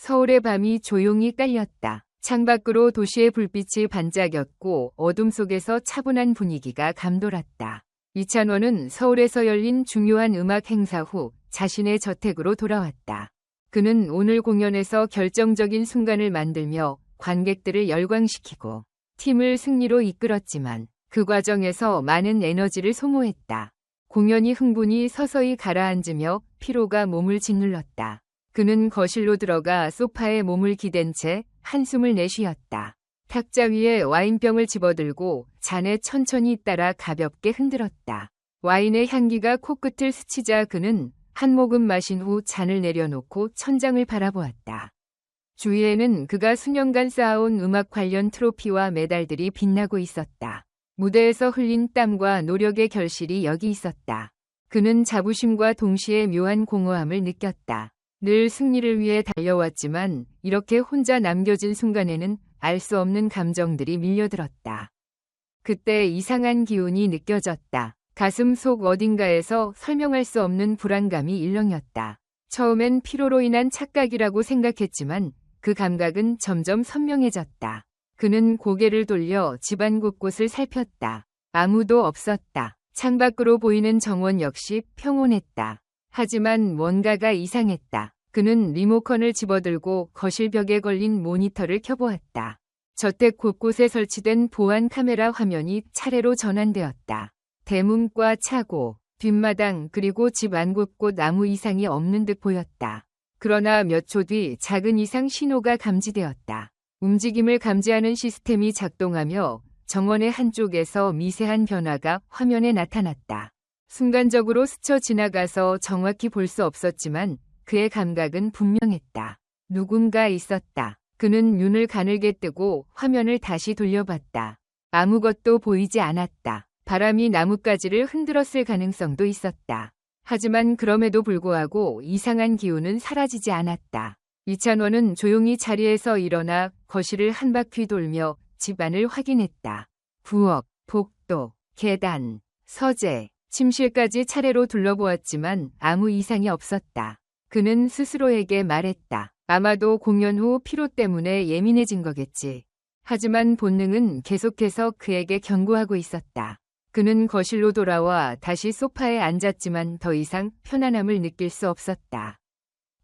서울의 밤이 조용히 깔렸다. 창밖으로 도시의 불빛이 반짝였고 어둠 속에서 차분한 분위기가 감돌았다. 이찬원은 서울에서 열린 중요한 음악 행사 후 자신의 저택으로 돌아왔다. 그는 오늘 공연에서 결정적인 순간을 만들며 관객들을 열광시키고 팀을 승리로 이끌었지만 그 과정에서 많은 에너지를 소모했다. 공연이 흥분이 서서히 가라앉으며 피로가 몸을 짓눌렀다. 그는 거실로 들어가 소파에 몸을 기댄 채 한숨을 내쉬었다. 탁자 위에 와인병을 집어들고 잔에 천천히 따라 가볍게 흔들었다. 와인의 향기가 코끝을 스치자 그는 한 모금 마신 후 잔을 내려놓고 천장을 바라보았다. 주위에는 그가 수년간 쌓아온 음악 관련 트로피와 메달들이 빛나고 있었다. 무대에서 흘린 땀과 노력의 결실이 여기 있었다. 그는 자부심과 동시에 묘한 공허함을 느꼈다. 늘 승리를 위해 달려왔지만 이렇게 혼자 남겨진 순간에는 알 수 없는 감정들이 밀려들었다. 그때 이상한 기운이 느껴졌다. 가슴 속 어딘가에서 설명할 수 없는 불안감이 일렁였다. 처음엔 피로로 인한 착각이라고 생각했지만 그 감각은 점점 선명해졌다. 그는 고개를 돌려 집안 곳곳을 살폈다. 아무도 없었다. 창밖으로 보이는 정원 역시 평온했다. 하지만 뭔가가 이상했다. 그는 리모컨을 집어들고 거실 벽에 걸린 모니터를 켜보았다. 저택 곳곳에 설치된 보안 카메라 화면이 차례로 전환되었다. 대문과 차고, 뒷마당 그리고 집 안 곳곳 아무 이상이 없는 듯 보였다. 그러나 몇 초 뒤 작은 이상 신호가 감지되었다. 움직임을 감지하는 시스템이 작동하며 정원의 한쪽에서 미세한 변화가 화면에 나타났다. 순간적으로 스쳐 지나가서 정확히 볼 수 없었지만 그의 감각은 분명했다. 누군가 있었다. 그는 눈을 가늘게 뜨고 화면을 다시 돌려봤다. 아무것도 보이지 않았다. 바람이 나뭇가지를 흔들었을 가능성도 있었다. 하지만 그럼에도 불구하고 이상한 기운은 사라지지 않았다. 이찬원은 조용히 자리에서 일어나 거실을 한 바퀴 돌며 집안을 확인했다. 부엌, 복도, 계단, 서재, 침실까지 차례로 둘러보았지만 아무 이상이 없었다. 그는 스스로에게 말했다. 아마도 공연 후 피로 때문에 예민해진 거겠지. 하지만 본능은 계속해서 그에게 경고하고 있었다. 그는 거실로 돌아와 다시 소파에 앉았지만 더 이상 편안함을 느낄 수 없었다.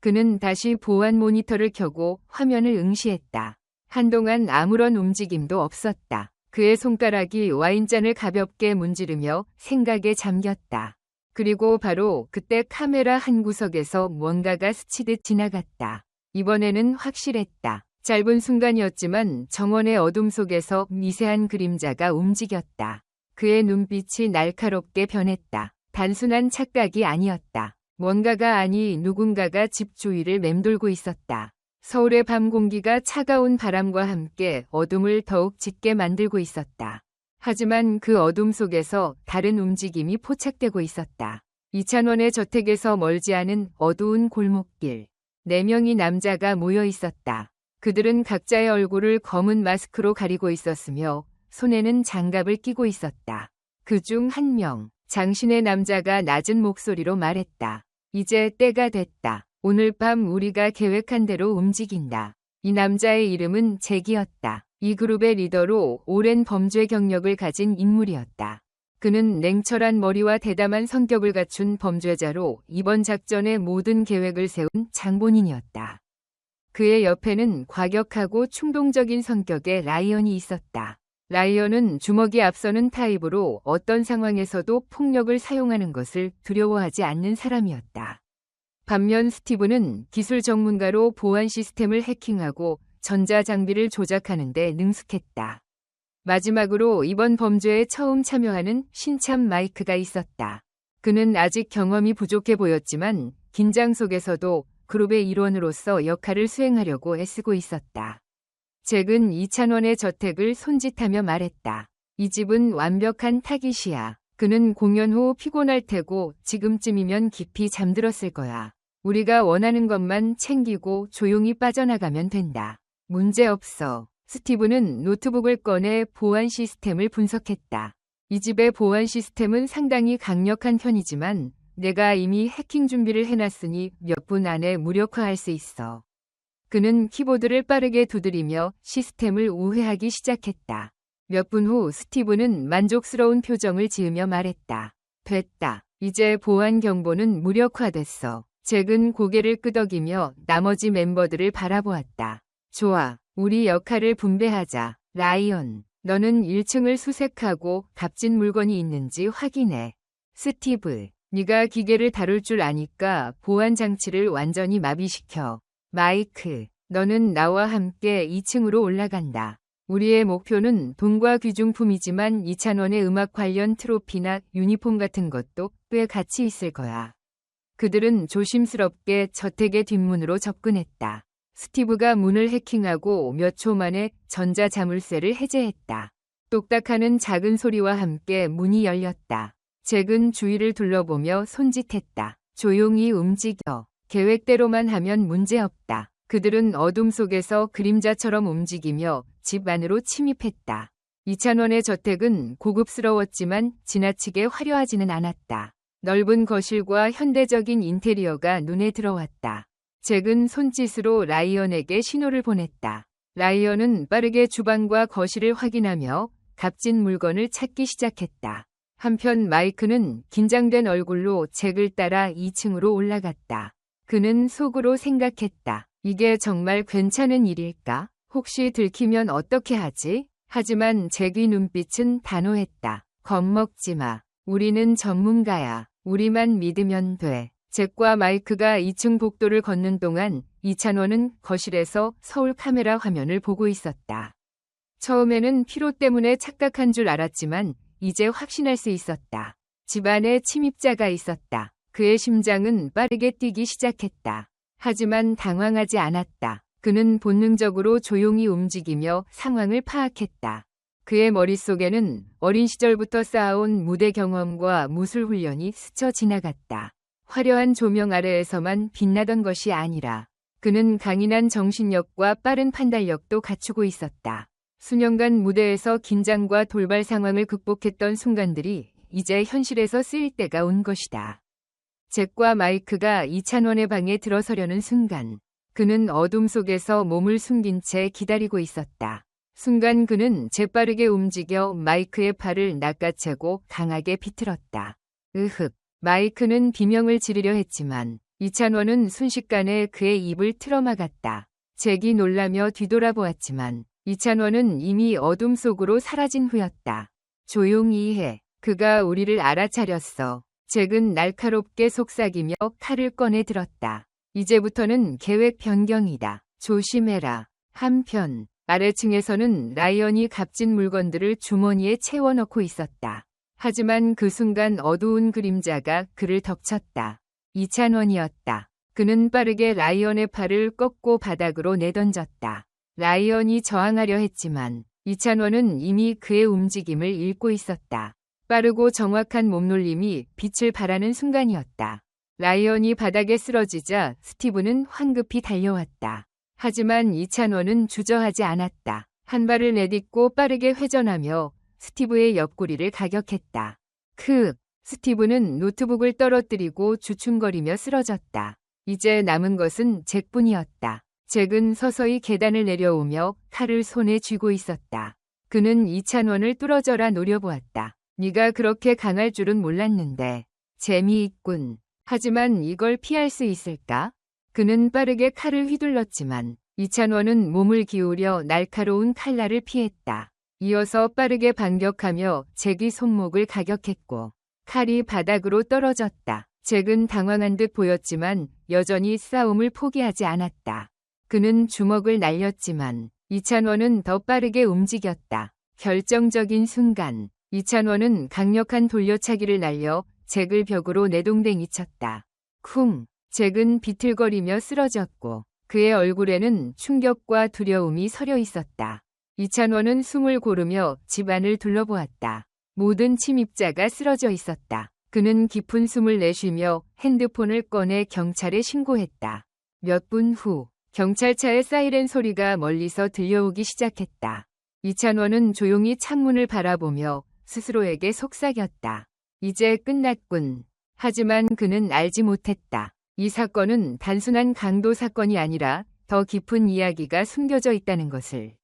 그는 다시 보안 모니터를 켜고 화면을 응시했다. 한동안 아무런 움직임도 없었다. 그의 손가락이 와인잔을 가볍게 문지르며 생각에 잠겼다. 그리고 바로 그때 카메라 한 구석에서 뭔가가 스치듯 지나갔다. 이번에는 확실했다. 짧은 순간이었지만 정원의 어둠 속에서 미세한 그림자가 움직였다. 그의 눈빛이 날카롭게 변했다. 단순한 착각이 아니었다. 뭔가가 아니 누군가가 집 주위를 맴돌고 있었다. 서울의 밤 공기가 차가운 바람과 함께 어둠을 더욱 짙게 만들고 있었다. 하지만 그 어둠 속에서 다른 움직임이 포착되고 있었다. 이찬원의 저택에서 멀지 않은 어두운 골목길. 4명의 남자가 모여 있었다. 그들은 각자의 얼굴을 검은 마스크로 가리고 있었으며 손에는 장갑을 끼고 있었다. 그 중 한 명, 장신의 남자가 낮은 목소리로 말했다. 이제 때가 됐다. 오늘 밤 우리가 계획한 대로 움직인다. 이 남자의 이름은 잭이었다. 이 그룹의 리더로 오랜 범죄 경력을 가진 인물이었다. 그는 냉철한 머리와 대담한 성격을 갖춘 범죄자로 이번 작전의 모든 계획을 세운 장본인이었다. 그의 옆에는 과격하고 충동적인 성격의 라이언이 있었다. 라이언은 주먹이 앞서는 타입으로 어떤 상황에서도 폭력을 사용하는 것을 두려워하지 않는 사람이었다. 반면 스티브는 기술 전문가로 보안 시스템을 해킹하고 전자장비를 조작하는 데 능숙했다. 마지막으로 이번 범죄에 처음 참여하는 신참 마이크가 있었다. 그는 아직 경험이 부족해 보였지만 긴장 속에서도 그룹의 일원으로서 역할을 수행하려고 애쓰고 있었다. 잭은 이찬원의 저택을 손짓하며 말했다. 이 집은 완벽한 타깃이야. 그는 공연 후 피곤할 테고 지금쯤이면 깊이 잠들었을 거야. 우리가 원하는 것만 챙기고 조용히 빠져나가면 된다. 문제없어. 스티브는 노트북을 꺼내 보안 시스템을 분석했다. 이 집의 보안 시스템은 상당히 강력한 편이지만 내가 이미 해킹 준비를 해놨으니 몇 분 안에 무력화할 수 있어. 그는 키보드를 빠르게 두드리며 시스템을 우회하기 시작했다. 몇 분 후 스티브는 만족스러운 표정을 지으며 말했다. 됐다. 이제 보안 경보는 무력화됐어. 잭은 고개를 끄덕이며 나머지 멤버들을 바라보았다. 좋아. 우리 역할을 분배하자. 라이언, 너는 1층을 수색하고 값진 물건이 있는지 확인해. 스티브, 네가 기계를 다룰 줄 아니까 보안 장치를 완전히 마비시켜. 마이크, 너는 나와 함께 2층으로 올라간다. 우리의 목표는 돈과 귀중품이지만 이찬원의 음악 관련 트로피나 유니폼 같은 것도 꽤 가치 있을 거야. 그들은 조심스럽게 저택의 뒷문으로 접근했다. 스티브가 문을 해킹하고 몇 초 만에 전자자물쇠를 해제했다. 똑딱하는 작은 소리와 함께 문이 열렸다. 잭은 주위를 둘러보며 손짓했다. 조용히 움직여. 계획대로만 하면 문제없다. 그들은 어둠 속에서 그림자처럼 움직이며 집 안으로 침입했다. 이찬원의 저택은 고급스러웠지만 지나치게 화려하지는 않았다. 넓은 거실과 현대적인 인테리어가 눈에 들어왔다. 잭은 손짓으로 라이언에게 신호를 보냈다. 라이언은 빠르게 주방과 거실을 확인하며 값진 물건을 찾기 시작했다. 한편 마이크는 긴장된 얼굴로 잭을 따라 2층으로 올라갔다. 그는 속으로 생각했다. 이게 정말 괜찮은 일일까? 혹시 들키면 어떻게 하지? 하지만 잭의 눈빛은 단호했다. 겁먹지 마. 우리는 전문가야. 우리만 믿으면 돼. 잭과 마이크가 2층 복도를 걷는 동안 이찬원은 거실에서 서울 카메라 화면을 보고 있었다. 처음에는 피로 때문에 착각한 줄 알았지만 이제 확신할 수 있었다. 집안에 침입자가 있었다. 그의 심장은 빠르게 뛰기 시작했다. 하지만 당황하지 않았다. 그는 본능적으로 조용히 움직이며 상황을 파악했다. 그의 머릿속에는 어린 시절부터 쌓아온 무대 경험과 무술 훈련이 스쳐 지나갔다. 화려한 조명 아래에서만 빛나던 것이 아니라 그는 강인한 정신력과 빠른 판단력도 갖추고 있었다. 수년간 무대에서 긴장과 돌발 상황을 극복했던 순간들이 이제 현실에서 쓰일 때가 온 것이다. 잭과 마이크가 이찬원의 방에 들어서려는 순간 그는 어둠 속에서 몸을 숨긴 채 기다리고 있었다. 순간 그는 재빠르게 움직여 마이크의 팔을 낚아채고 강하게 비틀었다. 으흑. 마이크는 비명을 지르려 했지만 이찬원은 순식간에 그의 입을 틀어막았다. 잭이 놀라며 뒤돌아보았지만 이찬원은 이미 어둠 속으로 사라진 후였다. 조용히 해. 그가 우리를 알아차렸어. 잭은 날카롭게 속삭이며 칼을 꺼내 들었다. 이제부터는 계획 변경이다. 조심해라. 한편 아래층에서는 라이언이 값진 물건들을 주머니에 채워넣고 있었다. 하지만 그 순간 어두운 그림자가 그를 덮쳤다. 이찬원이었다. 그는 빠르게 라이언의 팔을 꺾고 바닥으로 내던졌다. 라이언이 저항하려 했지만 이찬원은 이미 그의 움직임을 읽고 있었다. 빠르고 정확한 몸놀림이 빛을 발하는 순간이었다. 라이언이 바닥에 쓰러지자 스티브는 황급히 달려왔다. 하지만 이찬원은 주저하지 않았다. 한 발을 내딛고 빠르게 회전하며 스티브의 옆구리를 가격했다. 스티브는 노트북을 떨어뜨리고 주춤거리며 쓰러졌다. 이제 남은 것은 잭뿐이었다. 잭은 서서히 계단을 내려오며 칼을 손에 쥐고 있었다. 그는 이찬원을 뚫어져라 노려보았다. 네가 그렇게 강할 줄은 몰랐는데. 재미있군. 하지만 이걸 피할 수 있을까? 그는 빠르게 칼을 휘둘렀지만 이찬원은 몸을 기울여 날카로운 칼날을 피했다. 이어서 빠르게 반격하며 잭의 손목을 가격했고 칼이 바닥으로 떨어졌다. 잭은 당황한 듯 보였지만 여전히 싸움을 포기하지 않았다. 그는 주먹을 날렸지만 이찬원은 더 빠르게 움직였다. 결정적인 순간 이찬원은 강력한 돌려차기를 날려 잭을 벽으로 내동댕이 쳤다. 쿵! 잭은 비틀거리며 쓰러졌고 그의 얼굴에는 충격과 두려움이 서려 있었다. 이찬원은 숨을 고르며 집안을 둘러보았다. 모든 침입자가 쓰러져 있었다. 그는 깊은 숨을 내쉬며 핸드폰을 꺼내 경찰에 신고했다. 몇 분 후 경찰차의 사이렌 소리가 멀리서 들려오기 시작했다. 이찬원은 조용히 창문을 바라보며 스스로에게 속삭였다. 이제 끝났군. 하지만 그는 알지 못했다. 이 사건은 단순한 강도 사건이 아니라 더 깊은 이야기가 숨겨져 있다는 것을.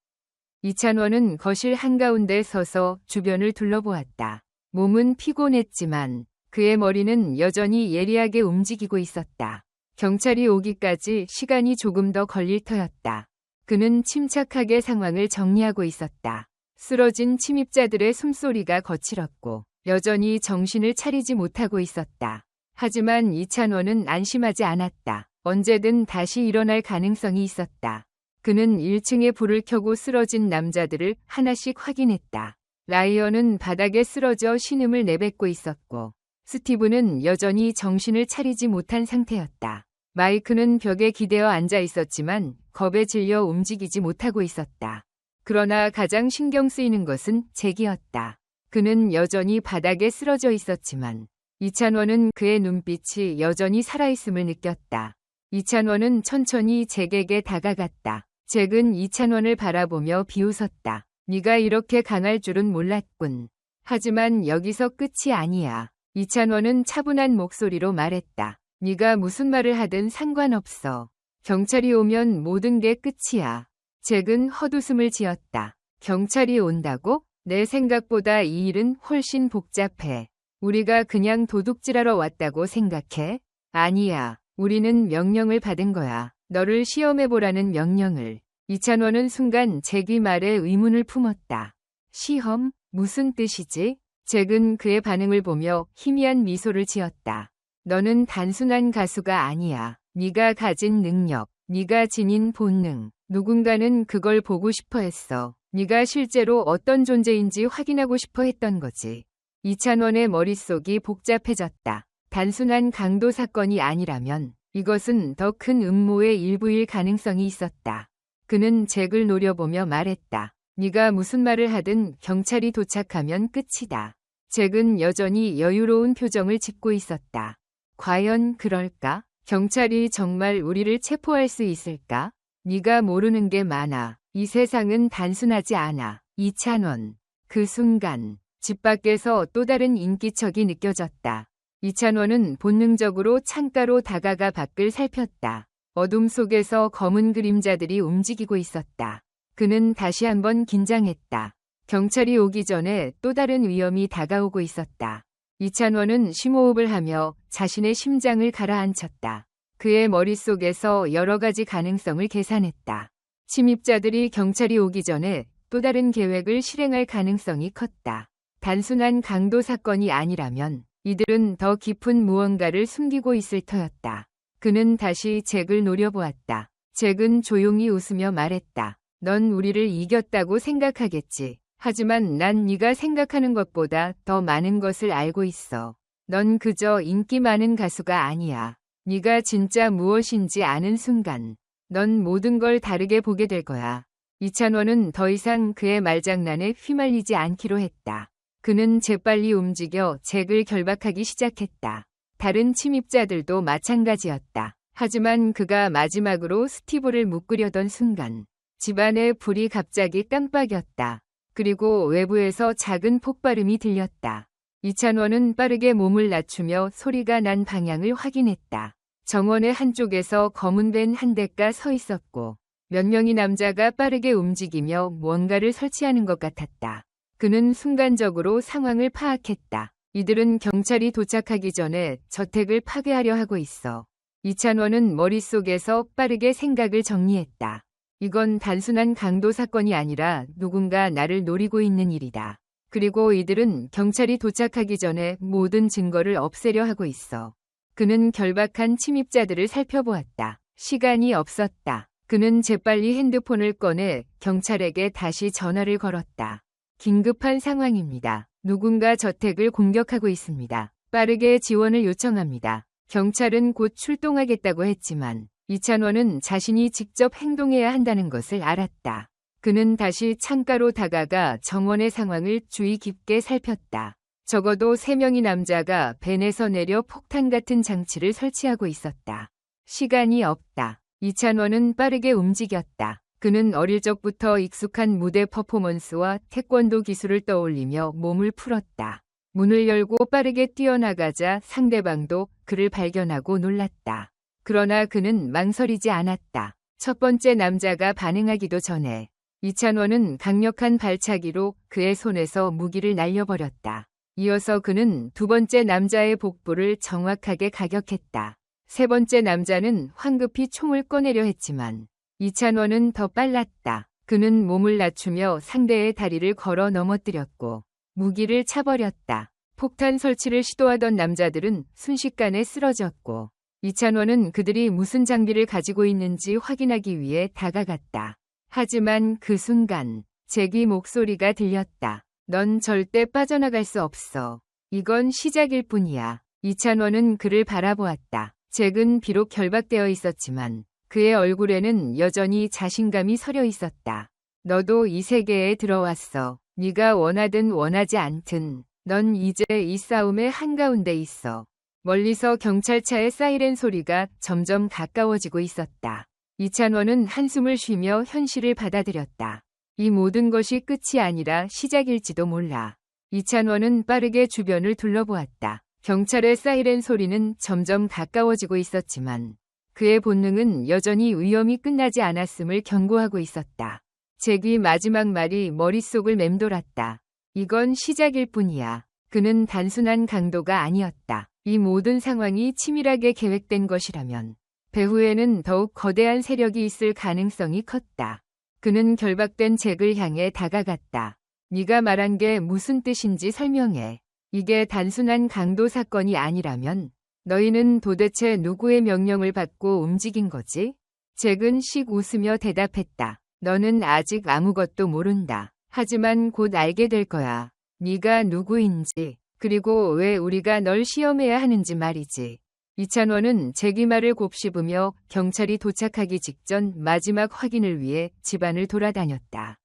이찬원은 거실 한가운데 서서 주변을 둘러보았다. 몸은 피곤했지만 그의 머리는 여전히 예리하게 움직이고 있었다. 경찰이 오기까지 시간이 조금 더 걸릴 터였다. 그는 침착하게 상황을 정리하고 있었다. 쓰러진 침입자들의 숨소리가 거칠었고 여전히 정신을 차리지 못하고 있었다. 하지만 이찬원은 안심하지 않았다. 언제든 다시 일어날 가능성이 있었다. 그는 1층에 불을 켜고 쓰러진 남자들을 하나씩 확인했다. 라이언은 바닥에 쓰러져 신음을 내뱉고 있었고 스티브는 여전히 정신을 차리지 못한 상태였다. 마이크는 벽에 기대어 앉아 있었지만 겁에 질려 움직이지 못하고 있었다. 그러나 가장 신경 쓰이는 것은 잭이었다. 그는 여전히 바닥에 쓰러져 있었지만 이찬원은 그의 눈빛이 여전히 살아있음을 느꼈다. 이찬원은 천천히 잭에게 다가갔다. 잭은 이찬원을 바라보며 비웃었다. 네가 이렇게 강할 줄은 몰랐군. 하지만 여기서 끝이 아니야. 이찬원은 차분한 목소리로 말했다. 네가 무슨 말을 하든 상관없어. 경찰이 오면 모든 게 끝이야. 잭은 헛웃음을 지었다. 경찰이 온다고? 내 생각보다 이 일은 훨씬 복잡해. 우리가 그냥 도둑질하러 왔다고 생각해? 아니야. 우리는 명령을 받은 거야. 너를 시험해보라는 명령을. 이찬원은 순간 잭이 말에 의문을 품었다. 시험? 무슨 뜻이지? 잭은 그의 반응을 보며 희미한 미소를 지었다. 너는 단순한 가수가 아니야. 네가 가진 능력, 네가 지닌 본능. 누군가는 그걸 보고 싶어 했어. 네가 실제로 어떤 존재인지 확인하고 싶어 했던 거지. 이찬원의 머릿속이 복잡해졌다. 단순한 강도 사건이 아니라면 이것은 더 큰 음모의 일부일 가능성이 있었다. 그는 잭을 노려보며 말했다. 네가 무슨 말을 하든 경찰이 도착하면 끝이다. 잭은 여전히 여유로운 표정을 짓고 있었다. 과연 그럴까? 경찰이 정말 우리를 체포할 수 있을까? 네가 모르는 게 많아. 이 세상은 단순하지 않아. 이찬원. 그 순간 집 밖에서 또 다른 인기척이 느껴졌다. 이찬원은 본능적으로 창가로 다가가 밖을 살폈다. 어둠 속에서 검은 그림자들이 움직이고 있었다. 그는 다시 한번 긴장했다. 경찰이 오기 전에 또 다른 위험이 다가오고 있었다. 이찬원은 심호흡을 하며 자신의 심장을 가라앉혔다. 그의 머릿속에서 여러 가지 가능성을 계산했다. 침입자들이 경찰이 오기 전에 또 다른 계획을 실행할 가능성이 컸다. 단순한 강도 사건이 아니라면 이들은 더 깊은 무언가를 숨기고 있을 터였다. 그는 다시 잭을 노려보았다. 잭은 조용히 웃으며 말했다. 넌 우리를 이겼다고 생각하겠지. 하지만 난 네가 생각하는 것보다 더 많은 것을 알고 있어. 넌 그저 인기 많은 가수가 아니야. 네가 진짜 무엇인지 아는 순간 넌 모든 걸 다르게 보게 될 거야. 이찬원은 더 이상 그의 말장난에 휘말리지 않기로 했다. 그는 재빨리 움직여 잭을 결박하기 시작했다. 다른 침입자들도 마찬가지였다. 하지만 그가 마지막으로 스티브를 묶으려던 순간 집안의 불이 갑자기 깜빡였다. 그리고 외부에서 작은 폭발음이 들렸다. 이찬원은 빠르게 몸을 낮추며 소리가 난 방향을 확인했다. 정원의 한쪽에서 검은 밴 한 대가 서 있었고 몇 명의 남자가 빠르게 움직이며 무언가를 설치하는 것 같았다. 그는 순간적으로 상황을 파악했다. 이들은 경찰이 도착하기 전에 저택을 파괴하려 하고 있어. 이찬원은 머릿속에서 빠르게 생각을 정리했다. 이건 단순한 강도 사건이 아니라 누군가 나를 노리고 있는 일이다. 그리고 이들은 경찰이 도착하기 전에 모든 증거를 없애려 하고 있어. 그는 결박한 침입자들을 살펴보았다. 시간이 없었다. 그는 재빨리 핸드폰을 꺼내 경찰에게 다시 전화를 걸었다. 긴급한 상황입니다. 누군가 저택을 공격하고 있습니다. 빠르게 지원을 요청합니다. 경찰은 곧 출동하겠다고 했지만 이찬원은 자신이 직접 행동해야 한다는 것을 알았다. 그는 다시 창가로 다가가 정원의 상황을 주의 깊게 살폈다. 적어도 3명의 남자가 밴에서 내려 폭탄 같은 장치를 설치하고 있었다. 시간이 없다. 이찬원은 빠르게 움직였다. 그는 어릴 적부터 익숙한 무대 퍼포먼스와 태권도 기술을 떠올리며 몸을 풀었다. 문을 열고 빠르게 뛰어나가자 상대방도 그를 발견하고 놀랐다. 그러나 그는 망설이지 않았다. 첫 번째 남자가 반응하기도 전에 이찬원은 강력한 발차기로 그의 손에서 무기를 날려버렸다. 이어서 그는 두 번째 남자의 복부를 정확하게 가격했다. 세 번째 남자는 황급히 총을 꺼내려 했지만 이찬원은 더 빨랐다. 그는 몸을 낮추며 상대의 다리를 걸어 넘어뜨렸고 무기를 차버렸다. 폭탄 설치를 시도하던 남자들은 순식간에 쓰러졌고 이찬원은 그들이 무슨 장비를 가지고 있는지 확인하기 위해 다가갔다. 하지만 그 순간 잭의 목소리가 들렸다. 넌 절대 빠져나갈 수 없어. 이건 시작일 뿐이야. 이찬원은 그를 바라보았다. 잭은 비록 결박되어 있었지만 그의 얼굴에는 여전히 자신감이 서려 있었다. 너도 이 세계에 들어왔어. 네가 원하든 원하지 않든 넌 이제 이 싸움의 한가운데 있어. 멀리서 경찰차의 사이렌 소리가 점점 가까워지고 있었다. 이찬원은 한숨을 쉬며 현실을 받아들였다. 이 모든 것이 끝이 아니라 시작일지도 몰라. 이찬원은 빠르게 주변을 둘러보았다. 경찰의 사이렌 소리는 점점 가까워지고 있었지만 그의 본능은 여전히 위험이 끝나지 않았음을 경고하고 있었다. 잭의 마지막 말이 머릿속을 맴돌았다. 이건 시작일 뿐이야. 그는 단순한 강도가 아니었다. 이 모든 상황이 치밀하게 계획된 것이라면 배후에는 더욱 거대한 세력이 있을 가능성이 컸다. 그는 결박된 잭을 향해 다가갔다. 네가 말한 게 무슨 뜻인지 설명해. 이게 단순한 강도 사건이 아니라면 너희는 도대체 누구의 명령을 받고 움직인 거지? 잭은 씩 웃으며 대답했다. 너는 아직 아무것도 모른다. 하지만 곧 알게 될 거야. 네가 누구인지, 그리고 왜 우리가 널 시험해야 하는지 말이지. 이찬원은 잭의 말을 곱씹으며 경찰이 도착하기 직전 마지막 확인을 위해 집안을 돌아다녔다.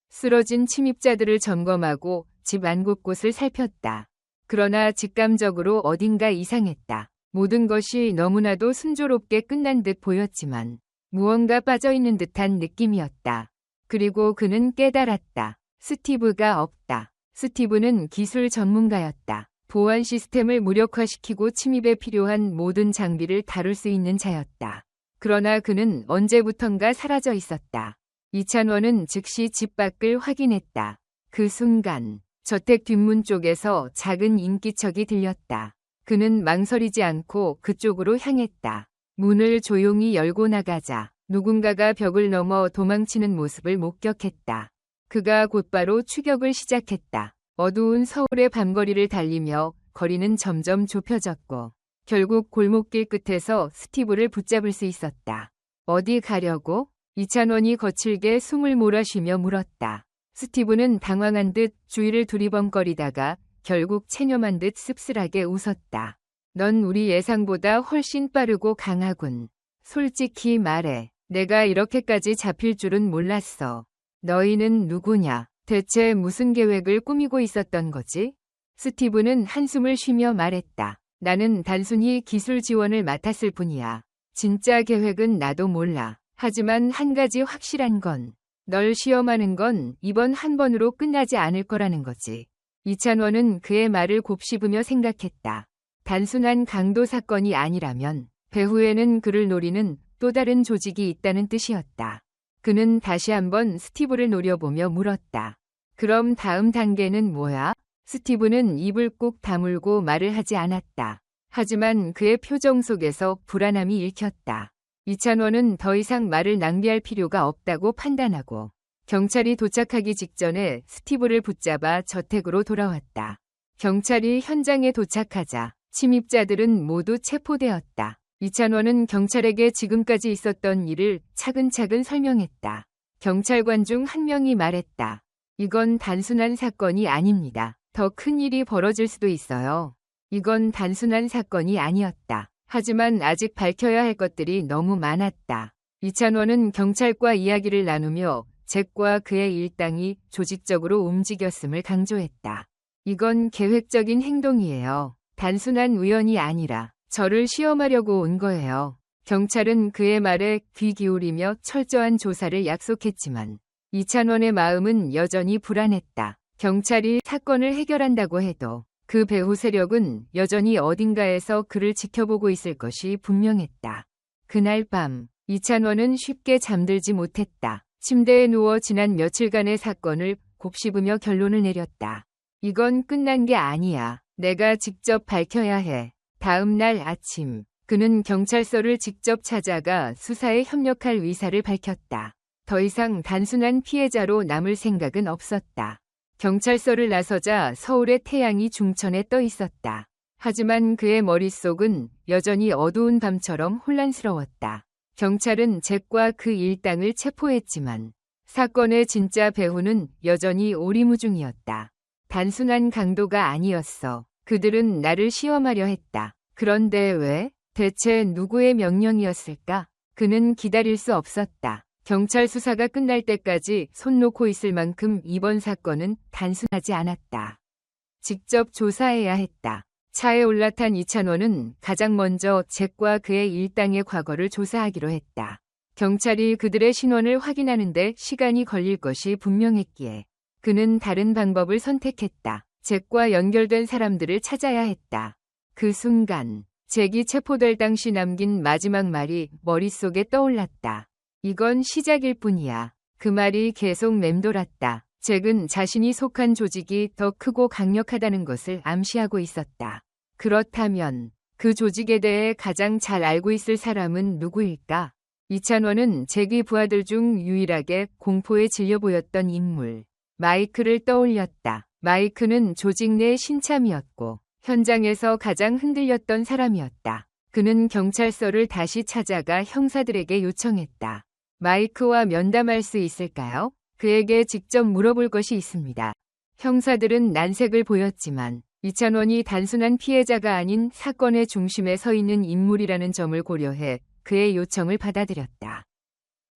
쓰러진 침입자들을 점검하고 집 안 곳곳을 살폈다. 그러나 직감적으로 어딘가 이상했다. 모든 것이 너무나도 순조롭게 끝난 듯 보였지만 무언가 빠져있는 듯한 느낌이었다. 그리고 그는 깨달았다. 스티브가 없다. 스티브는 기술 전문가였다. 보안 시스템을 무력화시키고 침입에 필요한 모든 장비를 다룰 수 있는 자였다. 그러나 그는 언제부턴가 사라져 있었다. 이찬원은 즉시 집 밖을 확인했다. 그 순간 저택 뒷문 쪽에서 작은 인기척이 들렸다. 그는 망설이지 않고 그쪽으로 향했다. 문을 조용히 열고 나가자 누군가가 벽을 넘어 도망치는 모습을 목격했다. 그가 곧바로 추격을 시작했다. 어두운 서울의 밤거리를 달리며 거리는 점점 좁혀졌고 결국 골목길 끝에서 스티브를 붙잡을 수 있었다. 어디 가려고? 이찬원이 거칠게 숨을 몰아쉬며 물었다. 스티브는 당황한 듯 주위를 두리번거리다가 결국 체념한 듯 씁쓸하게 웃었다. 넌 우리 예상보다 훨씬 빠르고 강하군. 솔직히 말해. 내가 이렇게까지 잡힐 줄은 몰랐어. 너희는 누구냐? 대체 무슨 계획을 꾸미고 있었던 거지? 스티브는 한숨을 쉬며 말했다. 나는 단순히 기술 지원을 맡았을 뿐이야. 진짜 계획은 나도 몰라. 하지만 한 가지 확실한 건 널 시험하는 건 이번 한 번으로 끝나지 않을 거라는 거지. 이찬원은 그의 말을 곱씹으며 생각했다. 단순한 강도 사건이 아니라면 배후에는 그를 노리는 또 다른 조직이 있다는 뜻이었다. 그는 다시 한번 스티브를 노려보며 물었다. 그럼 다음 단계는 뭐야? 스티브는 입을 꾹 다물고 말을 하지 않았다. 하지만 그의 표정 속에서 불안함이 읽혔다. 이찬원은 더 이상 말을 낭비할 필요가 없다고 판단하고 경찰이 도착하기 직전에 스티브를 붙잡아 저택으로 돌아왔다. 경찰이 현장에 도착하자 침입자들은 모두 체포되었다. 이찬원은 경찰에게 지금까지 있었던 일을 차근차근 설명했다. 경찰관 중 한 명이 말했다. 이건 단순한 사건이 아닙니다. 더 큰 일이 벌어질 수도 있어요. 이건 단순한 사건이 아니었다. 하지만 아직 밝혀야 할 것들이 너무 많았다. 이찬원은 경찰과 이야기를 나누며 잭과 그의 일당이 조직적으로 움직였음을 강조했다. 이건 계획적인 행동이에요. 단순한 우연이 아니라 저를 시험하려고 온 거예요. 경찰은 그의 말에 귀 기울이며 철저한 조사를 약속했지만 이찬원의 마음은 여전히 불안했다. 경찰이 사건을 해결한다고 해도 그 배후 세력은 여전히 어딘가에서 그를 지켜보고 있을 것이 분명했다. 그날 밤 이찬원은 쉽게 잠들지 못했다. 침대에 누워 지난 며칠간의 사건을 곱씹으며 결론을 내렸다. 이건 끝난 게 아니야. 내가 직접 밝혀야 해. 다음 날 아침, 그는 경찰서를 직접 찾아가 수사에 협력할 의사를 밝혔다. 더 이상 단순한 피해자로 남을 생각은 없었다. 경찰서를 나서자 서울의 태양이 중천에 떠 있었다. 하지만 그의 머릿속은 여전히 어두운 밤처럼 혼란스러웠다. 경찰은 잭과 그 일당을 체포했지만 사건의 진짜 배후는 여전히 오리무중이었다. 단순한 강도가 아니었어. 그들은 나를 시험하려 했다. 그런데 왜? 대체 누구의 명령이었을까? 그는 기다릴 수 없었다. 경찰 수사가 끝날 때까지 손 놓고 있을 만큼 이번 사건은 단순하지 않았다. 직접 조사해야 했다. 차에 올라탄 이찬원은 가장 먼저 잭과 그의 일당의 과거를 조사하기로 했다. 경찰이 그들의 신원을 확인하는데 시간이 걸릴 것이 분명했기에 그는 다른 방법을 선택했다. 잭과 연결된 사람들을 찾아야 했다. 그 순간 잭이 체포될 당시 남긴 마지막 말이 머릿속에 떠올랐다. 이건 시작일 뿐이야. 그 말이 계속 맴돌았다. 잭은 자신이 속한 조직이 더 크고 강력하다는 것을 암시하고 있었다. 그렇다면 그 조직에 대해 가장 잘 알고 있을 사람은 누구일까? 이찬원은 잭의 부하들 중 유일하게 공포에 질려 보였던 인물, 마이크를 떠올렸다. 마이크는 조직 내 신참이었고 현장에서 가장 흔들렸던 사람이었다. 그는 경찰서를 다시 찾아가 형사들에게 요청했다. 마이크와 면담할 수 있을까요? 그에게 직접 물어볼 것이 있습니다. 형사들은 난색을 보였지만 이찬원이 단순한 피해자가 아닌 사건의 중심에 서 있는 인물이라는 점을 고려해 그의 요청을 받아들였다.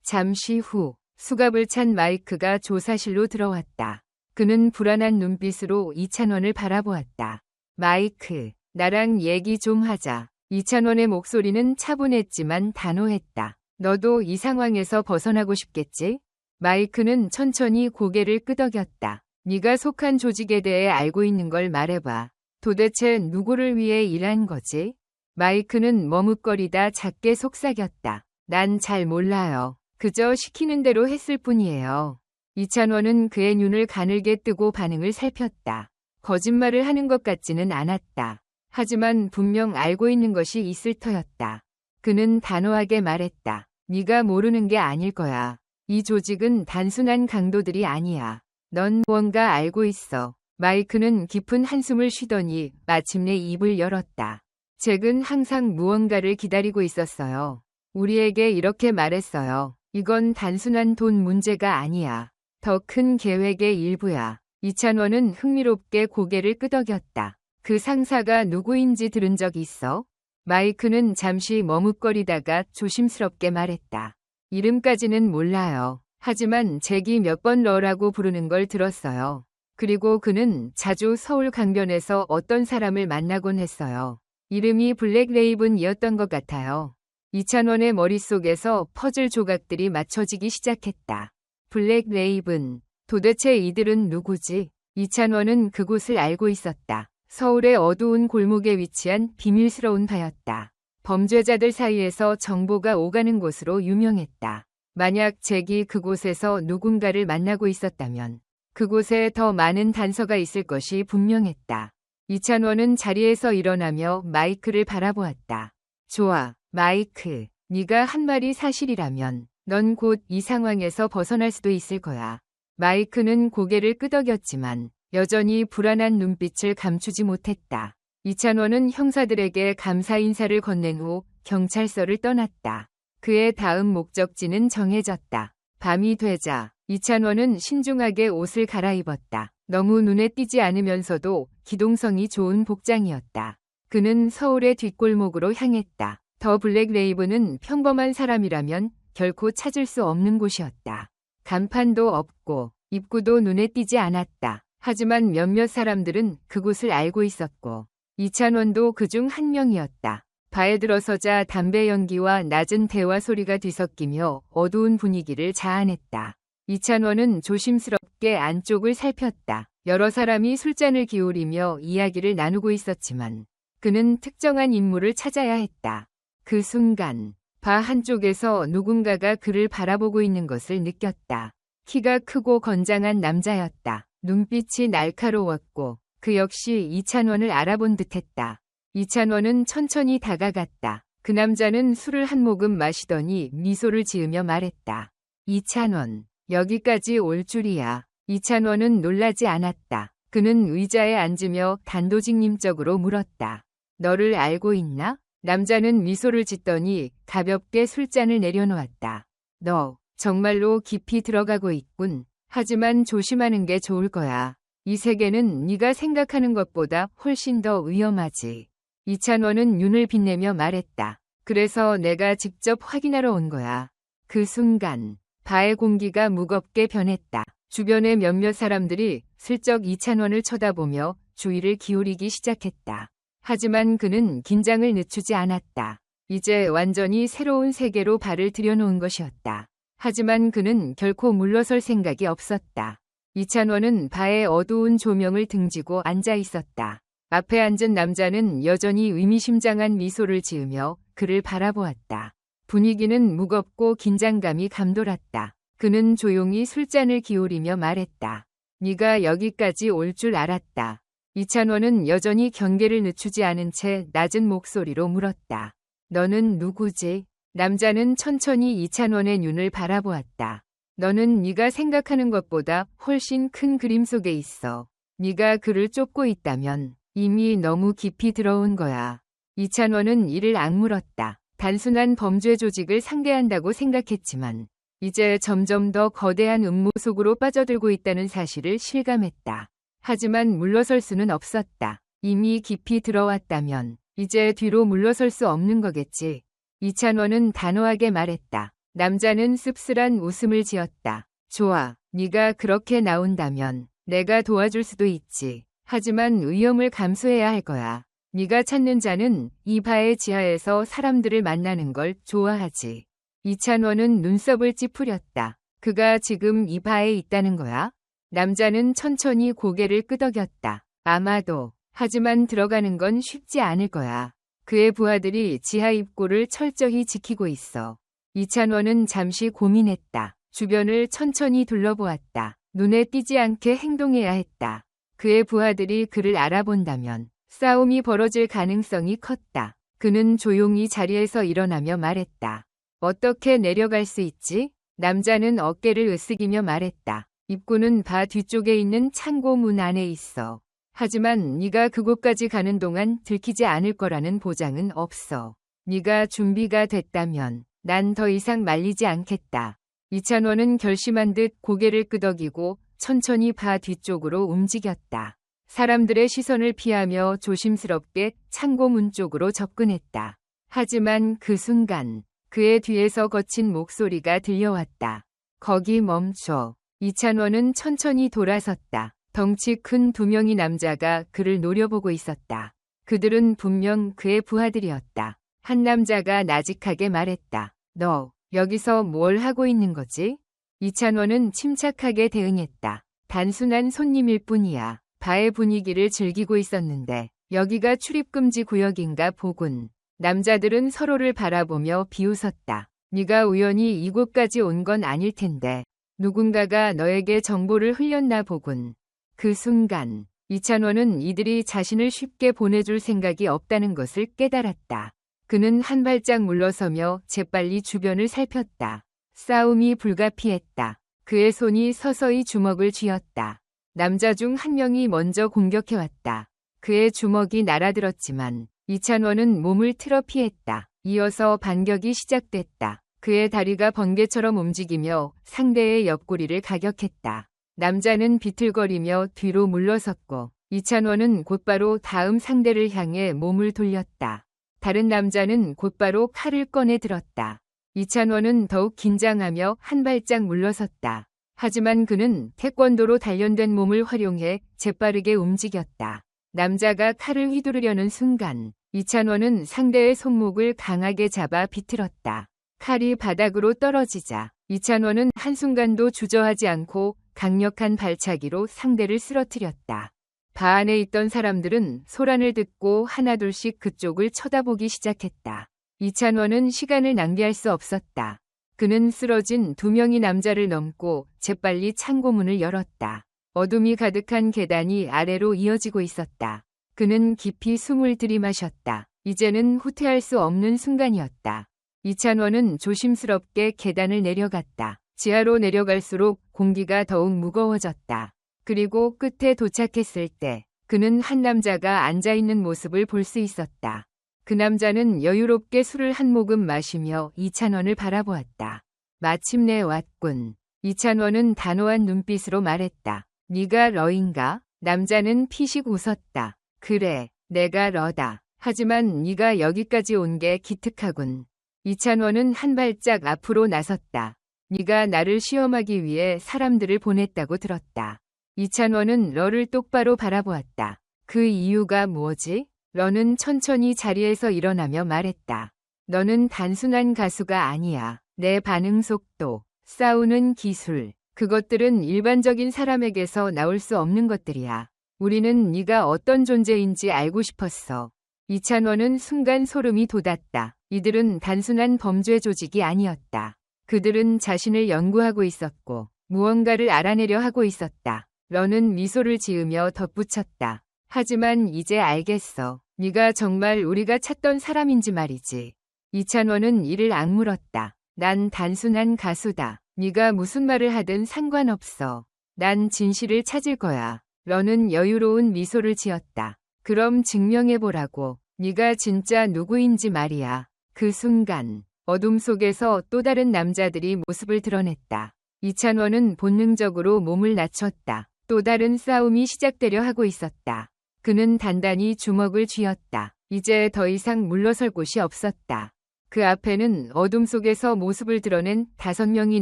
잠시 후 수갑을 찬 마이크가 조사실로 들어왔다. 그는 불안한 눈빛으로 이찬원을 바라보았다. 마이크, 나랑 얘기 좀 하자. 이찬원의 목소리는 차분했지만 단호했다. 너도 이 상황에서 벗어나고 싶겠지? 마이크는 천천히 고개를 끄덕였다. 네가 속한 조직에 대해 알고 있는 걸 말해봐. 도대체 누구를 위해 일한 거지? 마이크는 머뭇거리다 작게 속삭였다. 난 잘 몰라요. 그저 시키는 대로 했을 뿐이에요. 이찬원은 그의 눈을 가늘게 뜨고 반응을 살폈다. 거짓말을 하는 것 같지는 않았다. 하지만 분명 알고 있는 것이 있을 터였다. 그는 단호하게 말했다. 네가 모르는 게 아닐 거야. 이 조직은 단순한 강도들이 아니야. 넌 무언가 알고 있어. 마이크는 깊은 한숨을 쉬더니 마침내 입을 열었다. 잭은 항상 무언가를 기다리고 있었어요. 우리에게 이렇게 말했어요. 이건 단순한 돈 문제가 아니야. 더 큰 계획의 일부야. 이찬원은 흥미롭게 고개를 끄덕였다. 그 상사가 누구인지 들은 적 있어? 마이크는 잠시 머뭇거리다가 조심스럽게 말했다. 이름까지는 몰라요. 하지만 잭이 몇 번 너라고 부르는 걸 들었어요. 그리고 그는 자주 서울 강변에서 어떤 사람을 만나곤 했어요. 이름이 블랙 레이븐이었던 것 같아요. 이찬원의 머릿속에서 퍼즐 조각들이 맞춰지기 시작했다. 블랙 레이븐. 도대체 이들은 누구지? 이찬원은 그곳을 알고 있었다. 서울의 어두운 골목에 위치한 비밀스러운 바였다. 범죄자들 사이에서 정보가 오가는 곳으로 유명했다. 만약 잭이 그곳에서 누군가를 만나고 있었다면 그곳에 더 많은 단서가 있을 것이 분명했다. 이찬원은 자리에서 일어나며 마이크를 바라보았다. 좋아, 마이크. 네가 한 말이 사실이라면 넌 곧 이 상황에서 벗어날 수도 있을 거야. 마이크는 고개를 끄덕였지만 여전히 불안한 눈빛을 감추지 못했다. 이찬원은 형사들에게 감사 인사를 건넨 후 경찰서를 떠났다. 그의 다음 목적지는 정해졌다. 밤이 되자 이찬원은 신중하게 옷을 갈아입었다. 너무 눈에 띄지 않으면서도 기동성이 좋은 복장이었다. 그는 서울의 뒷골목으로 향했다. 더 블랙 레이븐은 평범한 사람이라면 결코 찾을 수 없는 곳이었다. 간판도 없고 입구도 눈에 띄지 않았다. 하지만 몇몇 사람들은 그곳을 알고 있었고 이찬원도 그중 한 명이었다. 바에 들어서자 담배 연기와 낮은 대화 소리가 뒤섞이며 어두운 분위기를 자아냈다. 이찬원은 조심스럽게 안쪽을 살폈다. 여러 사람이 술잔을 기울이며 이야기를 나누고 있었지만 그는 특정한 인물을 찾아야 했다. 그 순간 바 한쪽에서 누군가가 그를 바라보고 있는 것을 느꼈다. 키가 크고 건장한 남자였다. 눈빛이 날카로웠고 그 역시 이찬원을 알아본 듯했다. 이찬원은 천천히 다가갔다. 그 남자는 술을 한 모금 마시더니 미소를 지으며 말했다. 이찬원, 여기까지 올 줄이야. 이찬원은 놀라지 않았다. 그는 의자에 앉으며 단도직입적으로 물었다. 너를 알고 있나? 남자는 미소를 짓더니 가볍게 술잔을 내려놓았다. 너 정말로 깊이 들어가고 있군. 하지만 조심하는 게 좋을 거야. 이 세계는 네가 생각하는 것보다 훨씬 더 위험하지. 이찬원은 눈을 빛내며 말했다. 그래서 내가 직접 확인하러 온 거야. 그 순간 바의 공기가 무겁게 변했다. 주변의 몇몇 사람들이 슬쩍 이찬원을 쳐다보며 주의를 기울이기 시작했다. 하지만 그는 긴장을 늦추지 않았다. 이제 완전히 새로운 세계로 발을 들여놓은 것이었다. 하지만 그는 결코 물러설 생각이 없었다. 이찬원은 바의 어두운 조명을 등지고 앉아 있었다. 앞에 앉은 남자는 여전히 의미심장한 미소를 지으며 그를 바라보았다. 분위기는 무겁고 긴장감이 감돌았다. 그는 조용히 술잔을 기울이며 말했다. 네가 여기까지 올 줄 알았다. 이찬원은 여전히 경계를 늦추지 않은 채 낮은 목소리로 물었다. 너는 누구지? 남자는 천천히 이찬원의 눈을 바라보았다. 너는 네가 생각하는 것보다 훨씬 큰 그림 속에 있어. 네가 그를 쫓고 있다면 이미 너무 깊이 들어온 거야. 이찬원은 이를 악물었다. 단순한 범죄 조직을 상대한다고 생각했지만 이제 점점 더 거대한 음모 속으로 빠져들고 있다는 사실을 실감했다. 하지만 물러설 수는 없었다. 이미 깊이 들어왔다면 이제 뒤로 물러설 수 없는 거겠지. 이찬원은 단호하게 말했다. 남자는 씁쓸한 웃음을 지었다. 좋아, 네가 그렇게 나온다면 내가 도와줄 수도 있지. 하지만 위험을 감수해야 할 거야. 네가 찾는 자는 이 바의 지하에서 사람들을 만나는 걸 좋아하지. 이찬원은 눈썹을 찌푸렸다. 그가 지금 이 바에 있다는 거야? 남자는 천천히 고개를 끄덕였다. 아마도. 하지만 들어가는 건 쉽지 않을 거야. 그의 부하들이 지하 입구를 철저히 지키고 있어. 이찬원은 잠시 고민했다. 주변을 천천히 둘러보았다. 눈에 띄지 않게 행동해야 했다. 그의 부하들이 그를 알아본다면 싸움이 벌어질 가능성이 컸다. 그는 조용히 자리에서 일어나며 말했다. 어떻게 내려갈 수 있지? 남자는 어깨를 으쓱이며 말했다. 입구는 바 뒤쪽에 있는 창고 문 안에 있어. 하지만 네가 그곳까지 가는 동안 들키지 않을 거라는 보장은 없어. 네가 준비가 됐다면 난 더 이상 말리지 않겠다. 이찬원은 결심한 듯 고개를 끄덕이고 천천히 바 뒤쪽으로 움직였다. 사람들의 시선을 피하며 조심스럽게 창고 문 쪽으로 접근했다. 하지만 그 순간 그의 뒤에서 거친 목소리가 들려왔다. 거기 멈춰. 이찬원은 천천히 돌아섰다. 덩치 큰 두 명의 남자가 그를 노려보고 있었다. 그들은 분명 그의 부하들이었다. 한 남자가 나직하게 말했다. 너 여기서 뭘 하고 있는 거지? 이찬원은 침착하게 대응했다. 단순한 손님일 뿐이야. 바의 분위기를 즐기고 있었는데 여기가 출입금지 구역인가 보군. 남자들은 서로를 바라보며 비웃었다. 네가 우연히 이곳까지 온 건 아닐 텐데 누군가가 너에게 정보를 흘렸나 보군. 그 순간 이찬원은 이들이 자신을 쉽게 보내줄 생각이 없다는 것을 깨달았다. 그는 한 발짝 물러서며 재빨리 주변을 살폈다. 싸움이 불가피했다. 그의 손이 서서히 주먹을 쥐었다. 남자 중 한 명이 먼저 공격해왔다. 그의 주먹이 날아들었지만 이찬원은 몸을 틀어 피했다. 이어서 반격이 시작됐다. 그의 다리가 번개처럼 움직이며 상대의 옆구리를 가격했다. 남자는 비틀거리며 뒤로 물러섰고 이찬원은 곧바로 다음 상대를 향해 몸을 돌렸다. 다른 남자는 곧바로 칼을 꺼내 들었다. 이찬원은 더욱 긴장하며 한 발짝 물러섰다. 하지만 그는 태권도로 단련된 몸을 활용해 재빠르게 움직였다. 남자가 칼을 휘두르려는 순간 이찬원은 상대의 손목을 강하게 잡아 비틀었다. 칼이 바닥으로 떨어지자 이찬원은 한순간도 주저하지 않고 강력한 발차기로 상대를 쓰러뜨렸다. 바 안에 있던 사람들은 소란을 듣고 하나둘씩 그쪽을 쳐다보기 시작했다. 이찬원은 시간을 낭비할 수 없었다. 그는 쓰러진 2명의 남자를 넘고 재빨리 창고문을 열었다. 어둠이 가득한 계단이 아래로 이어지고 있었다. 그는 깊이 숨을 들이마셨다. 이제는 후퇴할 수 없는 순간이었다. 이찬원은 조심스럽게 계단을 내려갔다. 지하로 내려갈수록 공기가 더욱 무거워졌다. 그리고 끝에 도착했을 때 그는 한 남자가 앉아있는 모습을 볼 수 있었다. 그 남자는 여유롭게 술을 한 모금 마시며 이찬원을 바라보았다. 마침내 왔군. 이찬원은 단호한 눈빛으로 말했다. 네가 러인가? 남자는 피식 웃었다. 그래, 내가 러다. 하지만 네가 여기까지 온 게 기특하군. 이찬원은 한 발짝 앞으로 나섰다. 네가 나를 시험하기 위해 사람들을 보냈다고 들었다. 이찬원은 러를 똑바로 바라보았다. 그 이유가 뭐지? 러는 천천히 자리에서 일어나며 말했다. 너는 단순한 가수가 아니야. 내 반응 속도, 싸우는 기술, 그것들은 일반적인 사람에게서 나올 수 없는 것들이야. 우리는 네가 어떤 존재인지 알고 싶었어. 이찬원은 순간 소름이 돋았다. 이들은 단순한 범죄 조직이 아니었다. 그들은 자신을 연구하고 있었고 무언가를 알아내려 하고 있었다. 러는 미소를 지으며 덧붙였다. 하지만 이제 알겠어. 네가 정말 우리가 찾던 사람인지 말이지. 이찬원은 이를 악물었다. 난 단순한 가수다. 네가 무슨 말을 하든 상관없어. 난 진실을 찾을 거야. 러는 여유로운 미소를 지었다. 그럼 증명해보라고. 네가 진짜 누구인지 말이야. 그 순간 어둠 속에서 또 다른 남자들이 모습을 드러냈다. 이찬원은 본능적으로 몸을 낮췄다. 또 다른 싸움이 시작되려 하고 있었다. 그는 단단히 주먹을 쥐었다. 이제 더 이상 물러설 곳이 없었다. 그 앞에는 어둠 속에서 모습을 드러낸 5명의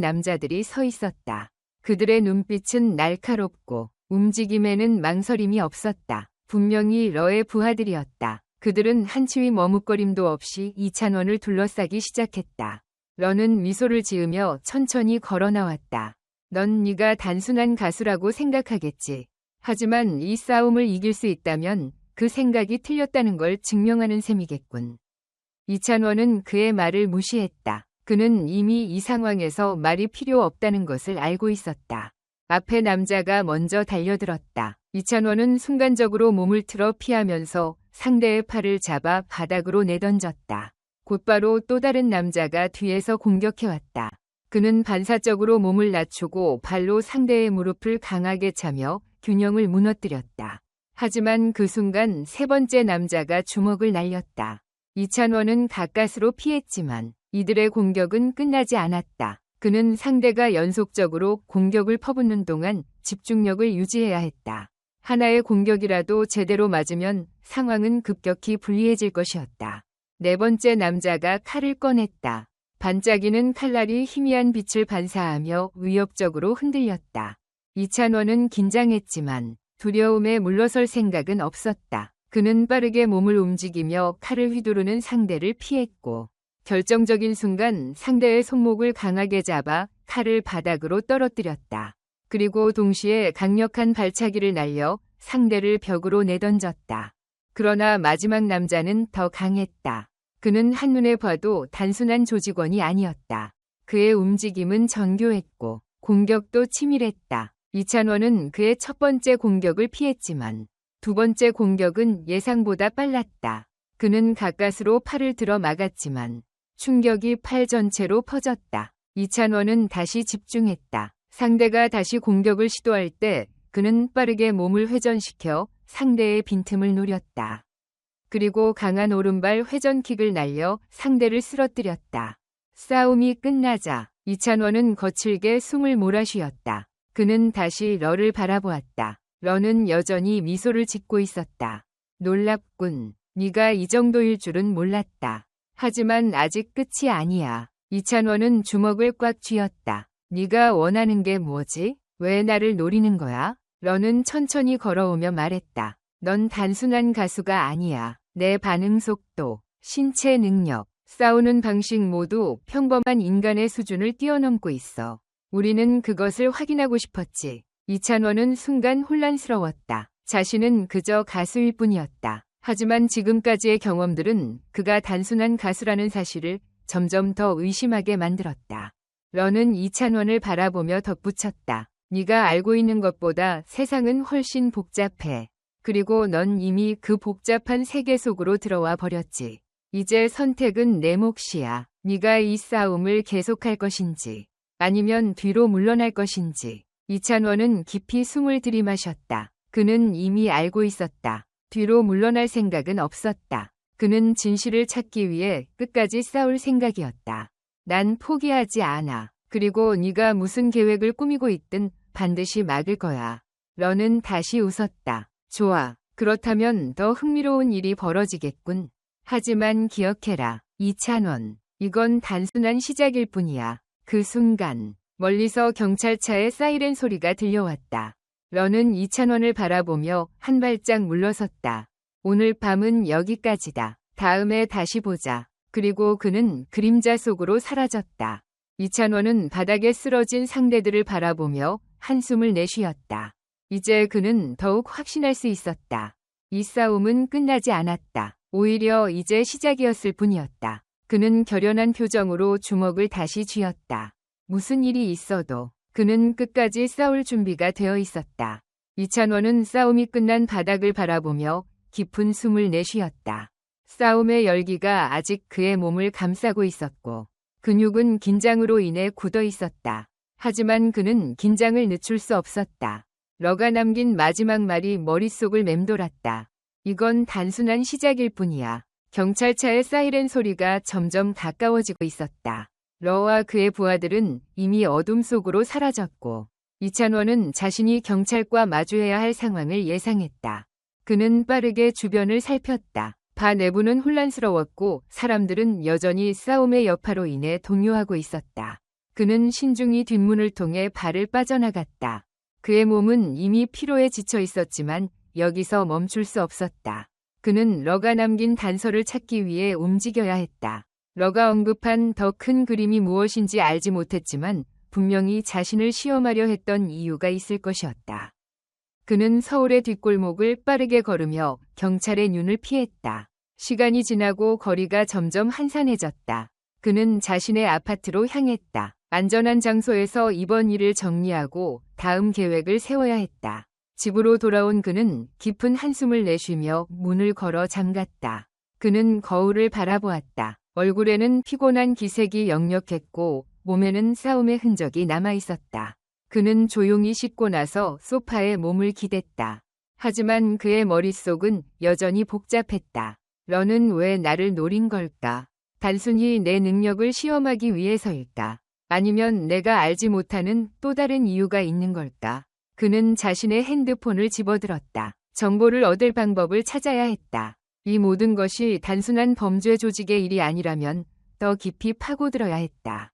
남자들이 서 있었다. 그들의 눈빛은 날카롭고 움직임에는 망설임이 없었다. 분명히 러의 부하들이었다. 그들은 한치의 머뭇거림도 없이 이찬원을 둘러싸기 시작했다. 러는 미소를 지으며 천천히 걸어 나왔다. 넌 네가 단순한 가수라고 생각하겠지. 하지만 이 싸움을 이길 수 있다면 그 생각이 틀렸다는 걸 증명하는 셈이겠군. 이찬원은 그의 말을 무시했다. 그는 이미 이 상황에서 말이 필요 없다는 것을 알고 있었다. 앞에 남자가 먼저 달려들었다. 이찬원은 순간적으로 몸을 틀어 피하면서 상대의 팔을 잡아 바닥으로 내던졌다. 곧바로 또 다른 남자가 뒤에서 공격해왔다. 그는 반사적으로 몸을 낮추고 발로 상대의 무릎을 강하게 차며 균형을 무너뜨렸다. 하지만 그 순간 3번째 남자가 주먹을 날렸다. 이찬원은 가까스로 피했지만 이들의 공격은 끝나지 않았다. 그는 상대가 연속적으로 공격을 퍼붓는 동안 집중력을 유지해야 했다. 하나의 공격이라도 제대로 맞으면 상황은 급격히 불리해질 것이었다. 4번째 남자가 칼을 꺼냈다. 반짝이는 칼날이 희미한 빛을 반사하며 위협적으로 흔들렸다. 이찬원은 긴장했지만 두려움에 물러설 생각은 없었다. 그는 빠르게 몸을 움직이며 칼을 휘두르는 상대를 피했고 결정적인 순간 상대의 손목을 강하게 잡아 칼을 바닥으로 떨어뜨렸다. 그리고 동시에 강력한 발차기를 날려 상대를 벽으로 내던졌다. 그러나 마지막 남자는 더 강했다. 그는 한눈에 봐도 단순한 조직원이 아니었다. 그의 움직임은 정교했고 공격도 치밀했다. 이찬원은 그의 첫 번째 공격을 피했지만 2번째 공격은 예상보다 빨랐다. 그는 가까스로 팔을 들어 막았지만 충격이 팔 전체로 퍼졌다. 이찬원은 다시 집중했다. 상대가 다시 공격을 시도할 때 그는 빠르게 몸을 회전시켜 상대의 빈틈을 노렸다. 그리고 강한 오른발 회전킥을 날려 상대를 쓰러뜨렸다. 싸움이 끝나자 이찬원은 거칠게 숨을 몰아쉬었다. 그는 다시 러를 바라보았다. 러는 여전히 미소를 짓고 있었다. 놀랍군. 네가 이 정도일 줄은 몰랐다. 하지만 아직 끝이 아니야. 이찬원은 주먹을 꽉 쥐었다. 네가 원하는 게 뭐지? 왜 나를 노리는 거야? 러는 천천히 걸어오며 말했다. 넌 단순한 가수가 아니야. 내 반응 속도, 신체 능력, 싸우는 방식 모두 평범한 인간의 수준을 뛰어넘고 있어. 우리는 그것을 확인하고 싶었지. 이찬원은 순간 혼란스러웠다. 자신은 그저 가수일 뿐이었다. 하지만 지금까지의 경험들은 그가 단순한 가수라는 사실을 점점 더 의심하게 만들었다. 런은 이찬원을 바라보며 덧붙였다. 네가 알고 있는 것보다 세상은 훨씬 복잡해. 그리고 넌 이미 그 복잡한 세계 속으로 들어와 버렸지. 이제 선택은 내 몫이야. 네가 이 싸움을 계속할 것인지 아니면 뒤로 물러날 것인지. 이찬원은 깊이 숨을 들이마셨다. 그는 이미 알고 있었다. 뒤로 물러날 생각은 없었다. 그는 진실을 찾기 위해 끝까지 싸울 생각이었다. 난 포기하지 않아. 그리고 네가 무슨 계획을 꾸미고 있든 반드시 막을 거야. 런은 다시 웃었다. 좋아. 그렇다면 더 흥미로운 일이 벌어지겠군. 하지만 기억해라. 이찬원. 이건 단순한 시작일 뿐이야. 그 순간 멀리서 경찰차의 사이렌 소리가 들려왔다. 런은 이찬원을 바라보며 한 발짝 물러섰다. 오늘 밤은 여기까지다. 다음에 다시 보자. 그리고 그는 그림자 속으로 사라졌다. 이찬원은 바닥에 쓰러진 상대들을 바라보며 한숨을 내쉬었다. 이제 그는 더욱 확신할 수 있었다. 이 싸움은 끝나지 않았다. 오히려 이제 시작이었을 뿐이었다. 그는 결연한 표정으로 주먹을 다시 쥐었다. 무슨 일이 있어도 그는 끝까지 싸울 준비가 되어 있었다. 이찬원은 싸움이 끝난 바닥을 바라보며 깊은 숨을 내쉬었다. 싸움의 열기가 아직 그의 몸을 감싸고 있었고 근육은 긴장으로 인해 굳어 있었다. 하지만 그는 긴장을 늦출 수 없었다. 러가 남긴 마지막 말이 머릿속을 맴돌았다. 이건 단순한 시작일 뿐이야. 경찰차의 사이렌 소리가 점점 가까워지고 있었다. 러와 그의 부하들은 이미 어둠 속으로 사라졌고 이찬원은 자신이 경찰과 마주해야 할 상황을 예상했다. 그는 빠르게 주변을 살폈다. 바 내부는 혼란스러웠고 사람들은 여전히 싸움의 여파로 인해 동요하고 있었다. 그는 신중히 뒷문을 통해 발을 빠져나갔다. 그의 몸은 이미 피로에 지쳐 있었지만 여기서 멈출 수 없었다. 그는 러가 남긴 단서를 찾기 위해 움직여야 했다. 러가 언급한 더 큰 그림이 무엇인지 알지 못했지만 분명히 자신을 시험하려 했던 이유가 있을 것이었다. 그는 서울의 뒷골목을 빠르게 걸으며 경찰의 눈을 피했다. 시간이 지나고 거리가 점점 한산해졌다. 그는 자신의 아파트로 향했다. 안전한 장소에서 이번 일을 정리하고 다음 계획을 세워야 했다. 집으로 돌아온 그는 깊은 한숨을 내쉬며 문을 걸어 잠갔다. 그는 거울을 바라보았다. 얼굴에는 피곤한 기색이 역력했고 몸에는 싸움의 흔적이 남아있었다. 그는 조용히 씻고 나서 소파에 몸을 기댔다. 하지만 그의 머릿속은 여전히 복잡했다. 런은 왜 나를 노린 걸까? 단순히 내 능력을 시험하기 위해서일까? 아니면 내가 알지 못하는 또 다른 이유가 있는 걸까? 그는 자신의 핸드폰을 집어들었다. 정보를 얻을 방법을 찾아야 했다. 이 모든 것이 단순한 범죄 조직의 일이 아니라면 더 깊이 파고들어야 했다.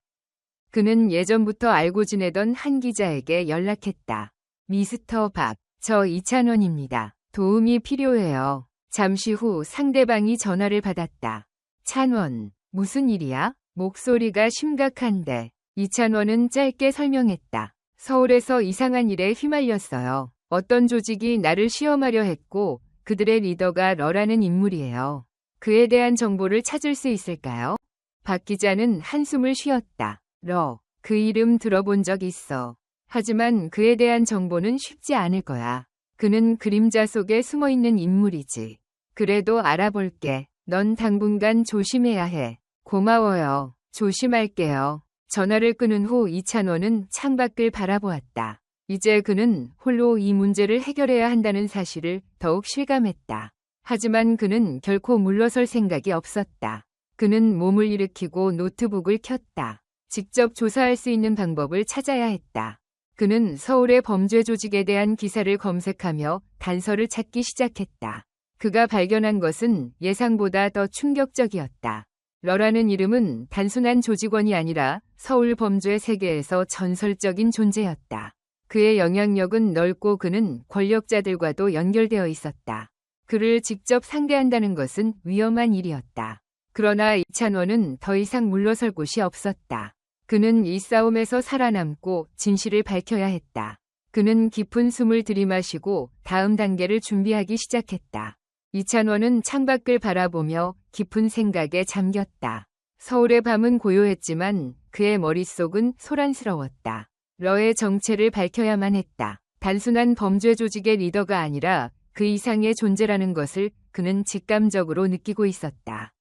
그는 예전부터 알고 지내던 한 기자에게 연락했다. 미스터 박, 저 이찬원입니다. 도움이 필요해요. 잠시 후 상대방이 전화를 받았다. 찬원, 무슨 일이야? 목소리가 심각한데. 이찬원은 짧게 설명했다. 서울에서 이상한 일에 휘말렸어요. 어떤 조직이 나를 시험하려 했고 그들의 리더가 러라는 인물이에요. 그에 대한 정보를 찾을 수 있을까요? 박 기자는 한숨을 쉬었다. 러, 그 이름 들어본 적 있어. 하지만 그에 대한 정보는 쉽지 않을 거야. 그는 그림자 속에 숨어있는 인물이지. 그래도 알아볼게. 넌 당분간 조심해야 해. 고마워요. 조심할게요. 전화를 끊은 후 이찬원은 창밖을 바라보았다. 이제 그는 홀로 이 문제를 해결해야 한다는 사실을 더욱 실감했다. 하지만 그는 결코 물러설 생각이 없었다. 그는 몸을 일으키고 노트북을 켰다. 직접 조사할 수 있는 방법을 찾아야 했다. 그는 서울의 범죄 조직에 대한 기사를 검색하며 단서를 찾기 시작했다. 그가 발견한 것은 예상보다 더 충격적이었다. 러라는 이름은 단순한 조직원이 아니라 서울 범죄 세계에서 전설적인 존재였다. 그의 영향력은 넓고 그는 권력자들과도 연결되어 있었다. 그를 직접 상대한다는 것은 위험한 일이었다. 그러나 이찬원은 더 이상 물러설 곳이 없었다. 그는 이 싸움에서 살아남고 진실을 밝혀야 했다. 그는 깊은 숨을 들이마시고 다음 단계를 준비하기 시작했다. 이찬원은 창밖을 바라보며 깊은 생각에 잠겼다. 서울의 밤은 고요했지만 그의 머릿속은 소란스러웠다. 러의 정체를 밝혀야만 했다. 단순한 범죄 조직의 리더가 아니라 그 이상의 존재라는 것을 그는 직감적으로 느끼고 있었다.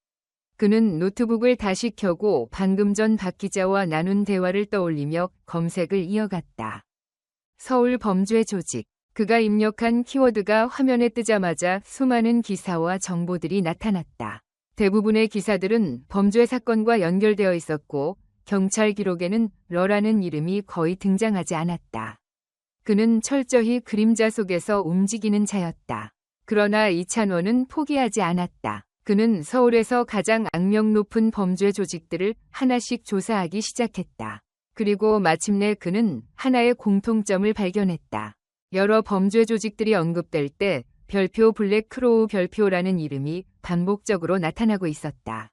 그는 노트북을 다시 켜고 방금 전 박 기자와 나눈 대화를 떠올리며 검색을 이어갔다. 서울 범죄 조직. 그가 입력한 키워드가 화면에 뜨자마자 수많은 기사와 정보들이 나타났다. 대부분의 기사들은 범죄 사건과 연결되어 있었고 경찰 기록에는 러라는 이름이 거의 등장하지 않았다. 그는 철저히 그림자 속에서 움직이는 자였다. 그러나 이찬원은 포기하지 않았다. 그는 서울에서 가장 악명 높은 범죄 조직들을 하나씩 조사하기 시작했다. 그리고 마침내 그는 하나의 공통점을 발견했다. 여러 범죄 조직들이 언급될 때 별표 블랙크로우 별표라는 이름이 반복적으로 나타나고 있었다.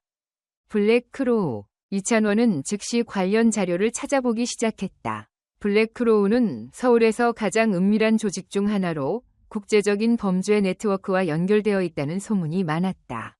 블랙크로우. 이찬원은 즉시 관련 자료를 찾아보기 시작했다. 블랙크로우는 서울에서 가장 은밀한 조직 중 하나로 국제적인 범죄 네트워크와 연결되어 있다는 소문이 많았다.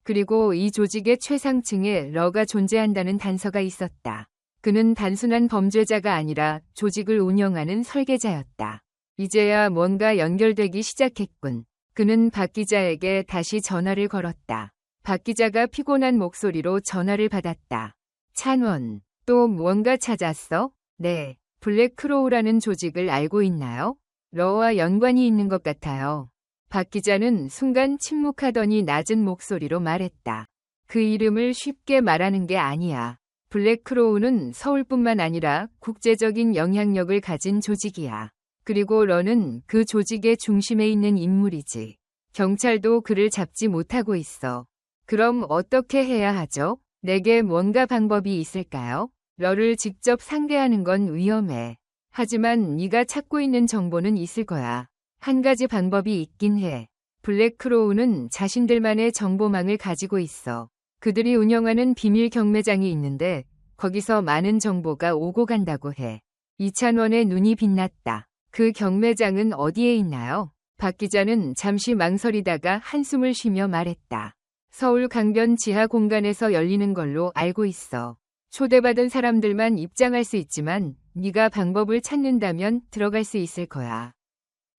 그리고 이 조직의 최상층에 러가 존재한다는 단서가 있었다. 그는 단순한 범죄자가 아니라 조직을 운영하는 설계자였다. 이제야 뭔가 연결되기 시작했군. 그는 박 기자에게 다시 전화를 걸었다. 박 기자가 피곤한 목소리로 전화를 받았다. 찬원, 또 뭔가 찾았어? 네. 블랙크로우라는 조직을 알고 있나요? 러와 연관이 있는 것 같아요. 박 기자는 순간 침묵하더니 낮은 목소리로 말했다. 그 이름을 쉽게 말하는 게 아니야. 블랙크로우는 서울뿐만 아니라 국제적인 영향력을 가진 조직이야. 그리고 러는 그 조직의 중심에 있는 인물이지. 경찰도 그를 잡지 못하고 있어. 그럼 어떻게 해야 하죠? 내게 뭔가 방법이 있을까요? 러를 직접 상대하는 건 위험해. 하지만 네가 찾고 있는 정보는 있을 거야. 한 가지 방법이 있긴 해. 블랙크로우는 자신들만의 정보망을 가지고 있어. 그들이 운영하는 비밀 경매장이 있는데 거기서 많은 정보가 오고 간다고 해. 이찬원의 눈이 빛났다. 그 경매장은 어디에 있나요? 박 기자는 잠시 망설이다가 한숨을 쉬며 말했다. 서울 강변 지하 공간에서 열리는 걸로 알고 있어. 초대받은 사람들만 입장할 수 있지만 네가 방법을 찾는다면 들어갈 수 있을 거야.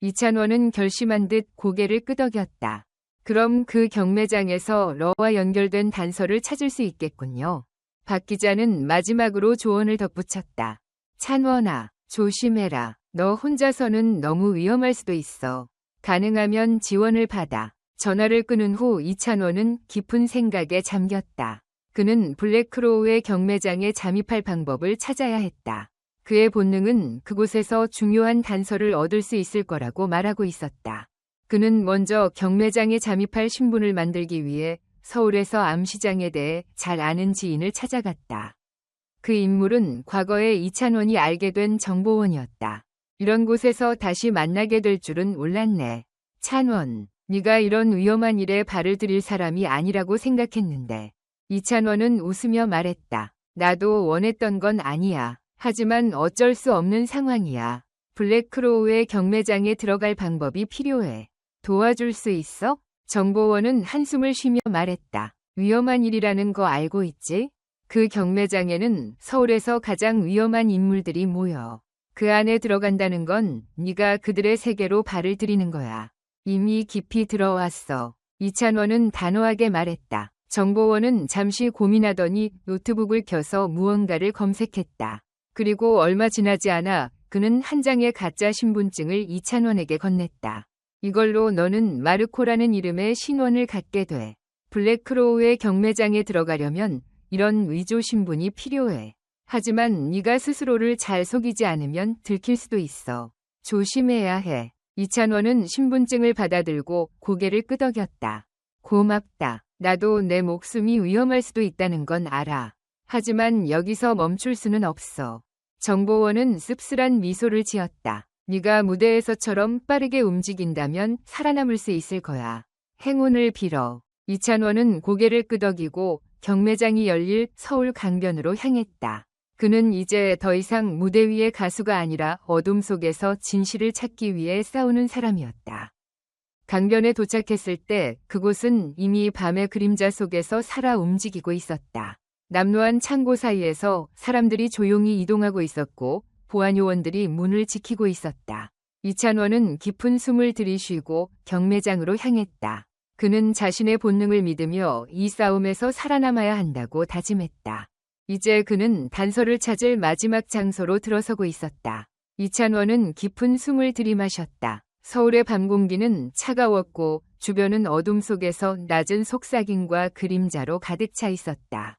이찬원은 결심한 듯 고개를 끄덕였다. 그럼 그 경매장에서 러와 연결된 단서를 찾을 수 있겠군요. 박 기자는 마지막으로 조언을 덧붙였다. 찬원아, 조심해라. 너 혼자서는 너무 위험할 수도 있어. 가능하면 지원을 받아. 전화를 끊은 후 이찬원은 깊은 생각에 잠겼다. 그는 블랙크로우의 경매장에 잠입할 방법을 찾아야 했다. 그의 본능은 그곳에서 중요한 단서를 얻을 수 있을 거라고 말하고 있었다. 그는 먼저 경매장에 잠입할 신분을 만들기 위해 서울에서 암시장에 대해 잘 아는 지인을 찾아갔다. 그 인물은 과거에 이찬원이 알게 된 정보원이었다. 이런 곳에서 다시 만나게 될 줄은 몰랐네. 찬원, 네가 이런 위험한 일에 발을 들일 사람이 아니라고 생각했는데. 이찬원은 웃으며 말했다. 나도 원했던 건 아니야. 하지만 어쩔 수 없는 상황이야. 블랙크로우의 경매장에 들어갈 방법이 필요해. 도와줄 수 있어? 정보원은 한숨을 쉬며 말했다. 위험한 일이라는 거 알고 있지? 그 경매장에는 서울에서 가장 위험한 인물들이 모여. 그 안에 들어간다는 건 네가 그들의 세계로 발을 들이는 거야. 이미 깊이 들어왔어. 이찬원은 단호하게 말했다. 정보원은 잠시 고민하더니 노트북을 켜서 무언가를 검색했다. 그리고 얼마 지나지 않아 그는 한 장의 가짜 신분증을 이찬원에게 건넸다. 이걸로 너는 마르코라는 이름의 신원을 갖게 돼. 블랙크로우의 경매장에 들어가려면 이런 위조 신분이 필요해. 하지만 네가 스스로를 잘 속이지 않으면 들킬 수도 있어. 조심해야 해. 이찬원은 신분증을 받아들고 고개를 끄덕였다. 고맙다. 나도 내 목숨이 위험할 수도 있다는 건 알아. 하지만 여기서 멈출 수는 없어. 정보원은 씁쓸한 미소를 지었다. 네가 무대에서처럼 빠르게 움직인다면 살아남을 수 있을 거야. 행운을 빌어. 이찬원은 고개를 끄덕이고 경매장이 열릴 서울 강변으로 향했다. 그는 이제 더 이상 무대 위의 가수가 아니라 어둠 속에서 진실을 찾기 위해 싸우는 사람이었다. 강변에 도착했을 때 그곳은 이미 밤의 그림자 속에서 살아 움직이고 있었다. 남루한 창고 사이에서 사람들이 조용히 이동하고 있었고 보안요원들이 문을 지키고 있었다. 이찬원은 깊은 숨을 들이쉬고 경매장으로 향했다. 그는 자신의 본능을 믿으며 이 싸움에서 살아남아야 한다고 다짐했다. 이제 그는 단서를 찾을 마지막 장소로 들어서고 있었다. 이찬원은 깊은 숨을 들이마셨다. 서울의 밤 공기는 차가웠고 주변은 어둠 속에서 낮은 속삭임과 그림자로 가득 차 있었다.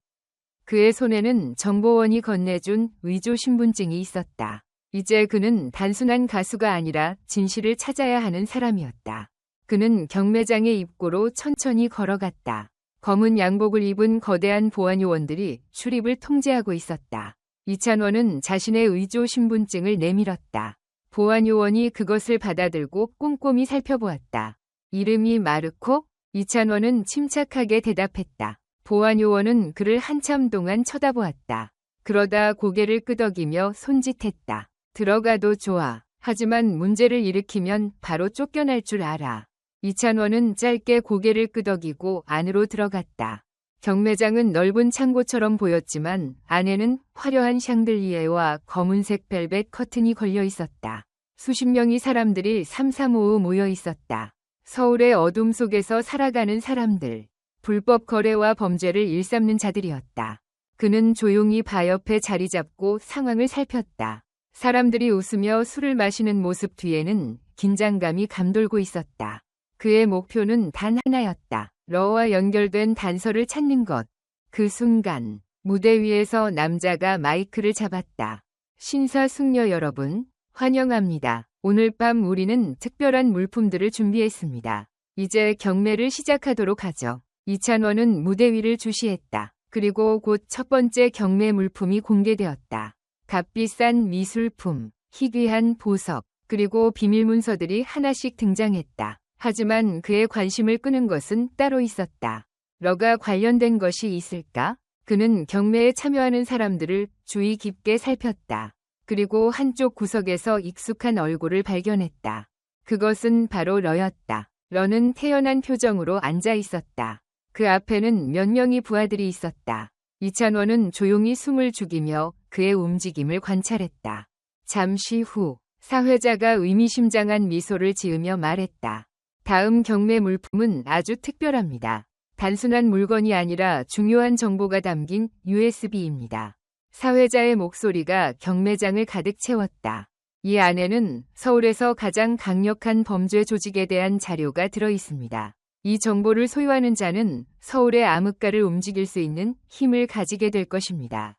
그의 손에는 정보원이 건네준 위조 신분증이 있었다. 이제 그는 단순한 가수가 아니라 진실을 찾아야 하는 사람이었다. 그는 경매장의 입구로 천천히 걸어갔다. 검은 양복을 입은 거대한 보안요원들이 출입을 통제하고 있었다. 이찬원은 자신의 위조 신분증을 내밀었다. 보안요원이 그것을 받아들고 꼼꼼히 살펴보았다. 이름이 마르코? 이찬원은 침착하게 대답했다. 보안요원은 그를 한참 동안 쳐다보았다. 그러다 고개를 끄덕이며 손짓했다. 들어가도 좋아. 하지만 문제를 일으키면 바로 쫓겨날 줄 알아. 이찬원은 짧게 고개를 끄덕이고 안으로 들어갔다. 경매장은 넓은 창고처럼 보였지만 안에는 화려한 샹들리에와 검은색 벨벳 커튼이 걸려 있었다. 수십 명의 사람들이 삼삼오오 모여 있었다. 서울의 어둠 속에서 살아가는 사람들. 불법 거래와 범죄를 일삼는 자들이었다. 그는 조용히 바 옆에 자리 잡고 상황을 살폈다. 사람들이 웃으며 술을 마시는 모습 뒤에는 긴장감이 감돌고 있었다. 그의 목표는 단 하나였다. 러와 연결된 단서를 찾는 것. 그 순간 무대 위에서 남자가 마이크를 잡았다. 신사숙녀 여러분, 환영합니다. 오늘 밤 우리는 특별한 물품들을 준비했습니다. 이제 경매를 시작하도록 하죠. 이찬원은 무대 위를 주시했다. 그리고 곧 첫 번째 경매 물품이 공개되었다. 값비싼 미술품, 희귀한 보석, 그리고 비밀 문서들이 하나씩 등장했다. 하지만 그의 관심을 끄는 것은 따로 있었다. 러가 관련된 것이 있을까? 그는 경매에 참여하는 사람들을 주의 깊게 살폈다. 그리고 한쪽 구석에서 익숙한 얼굴을 발견했다. 그것은 바로 러였다. 러는 태연한 표정으로 앉아 있었다. 그 앞에는 몇 명의 부하들이 있었다. 이찬원은 조용히 숨을 죽이며 그의 움직임을 관찰했다. 잠시 후 사회자가 의미심장한 미소를 지으며 말했다. 다음 경매 물품은 아주 특별합니다. 단순한 물건이 아니라 중요한 정보가 담긴 USB입니다. 사회자의 목소리가 경매장을 가득 채웠다. 이 안에는 서울에서 가장 강력한 범죄 조직에 대한 자료가 들어 있습니다. 이 정보를 소유하는 자는 서울의 암흑가를 움직일 수 있는 힘을 가지게 될 것입니다.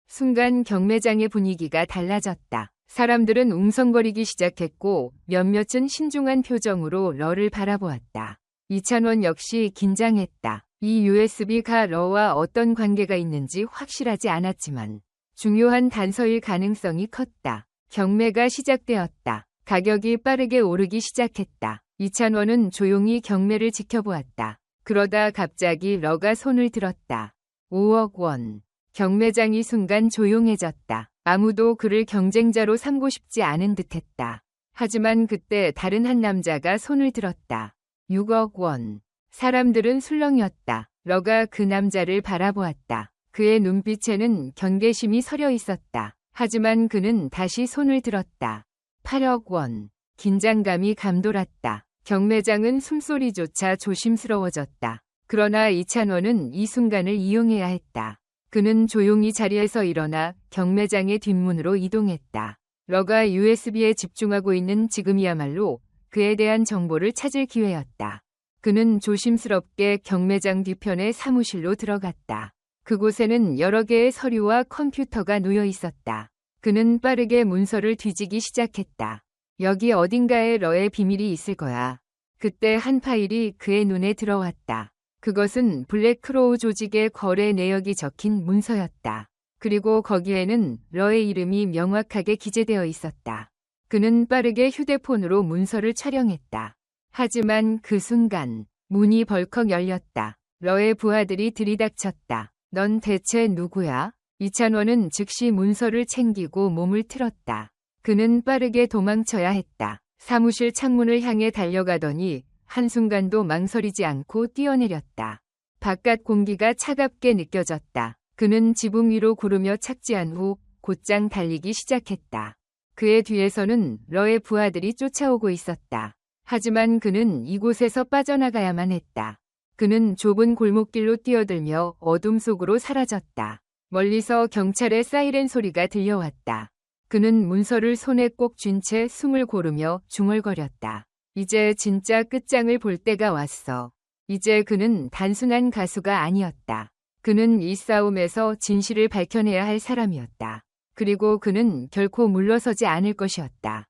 순간 경매장의 분위기가 달라졌다. 사람들은 웅성거리기 시작했고 몇몇은 신중한 표정으로 러를 바라보았다. 이찬원 역시 긴장했다. 이 USB가 러와 어떤 관계가 있는지 확실하지 않았지만 중요한 단서일 가능성이 컸다. 경매가 시작되었다. 가격이 빠르게 오르기 시작했다. 이찬원은 조용히 경매를 지켜보았다. 그러다 갑자기 러가 손을 들었다. 5억 원. 경매장이 순간 조용해졌다. 아무도 그를 경쟁자로 삼고 싶지 않은 듯했다. 하지만 그때 다른 한 남자가 손을 들었다. 6억 원. 사람들은 술렁였다. 러가 그 남자를 바라보았다. 그의 눈빛에는 경계심이 서려 있었다. 하지만 그는 다시 손을 들었다. 8억 원. 긴장감이 감돌았다. 경매장은 숨소리조차 조심스러워졌다. 그러나 이찬원은 이 순간을 이용해야 했다. 그는 조용히 자리에서 일어나 경매장의 뒷문으로 이동했다. 러가 USB에 집중하고 있는 지금이야말로 그에 대한 정보를 찾을 기회였다. 그는 조심스럽게 경매장 뒤편의 사무실로 들어갔다. 그곳에는 여러 개의 서류와 컴퓨터가 놓여 있었다. 그는 빠르게 문서를 뒤지기 시작했다. 여기 어딘가에 러의 비밀이 있을 거야. 그때 한 파일이 그의 눈에 들어왔다. 그것은 블랙크로우 조직의 거래 내역이 적힌 문서였다. 그리고 거기에는 러의 이름이 명확하게 기재되어 있었다. 그는 빠르게 휴대폰으로 문서를 촬영했다. 하지만 그 순간 문이 벌컥 열렸다. 러의 부하들이 들이닥쳤다. 넌 대체 누구야? 이찬원은 즉시 문서를 챙기고 몸을 틀었다. 그는 빠르게 도망쳐야 했다. 사무실 창문을 향해 달려가더니 한순간도 망설이지 않고 뛰어내렸다. 바깥 공기가 차갑게 느껴졌다. 그는 지붕 위로 구르며 착지한 후 곧장 달리기 시작했다. 그의 뒤에서는 러의 부하들이 쫓아오고 있었다. 하지만 그는 이곳에서 빠져나가야만 했다. 그는 좁은 골목길로 뛰어들며 어둠 속으로 사라졌다. 멀리서 경찰의 사이렌 소리가 들려왔다. 그는 문서를 손에 꼭 쥔 채 숨을 고르며 중얼거렸다. 이제 진짜 끝장을 볼 때가 왔어. 이제 그는 단순한 가수가 아니었다. 그는 이 싸움에서 진실을 밝혀내야 할 사람이었다. 그리고 그는 결코 물러서지 않을 것이었다.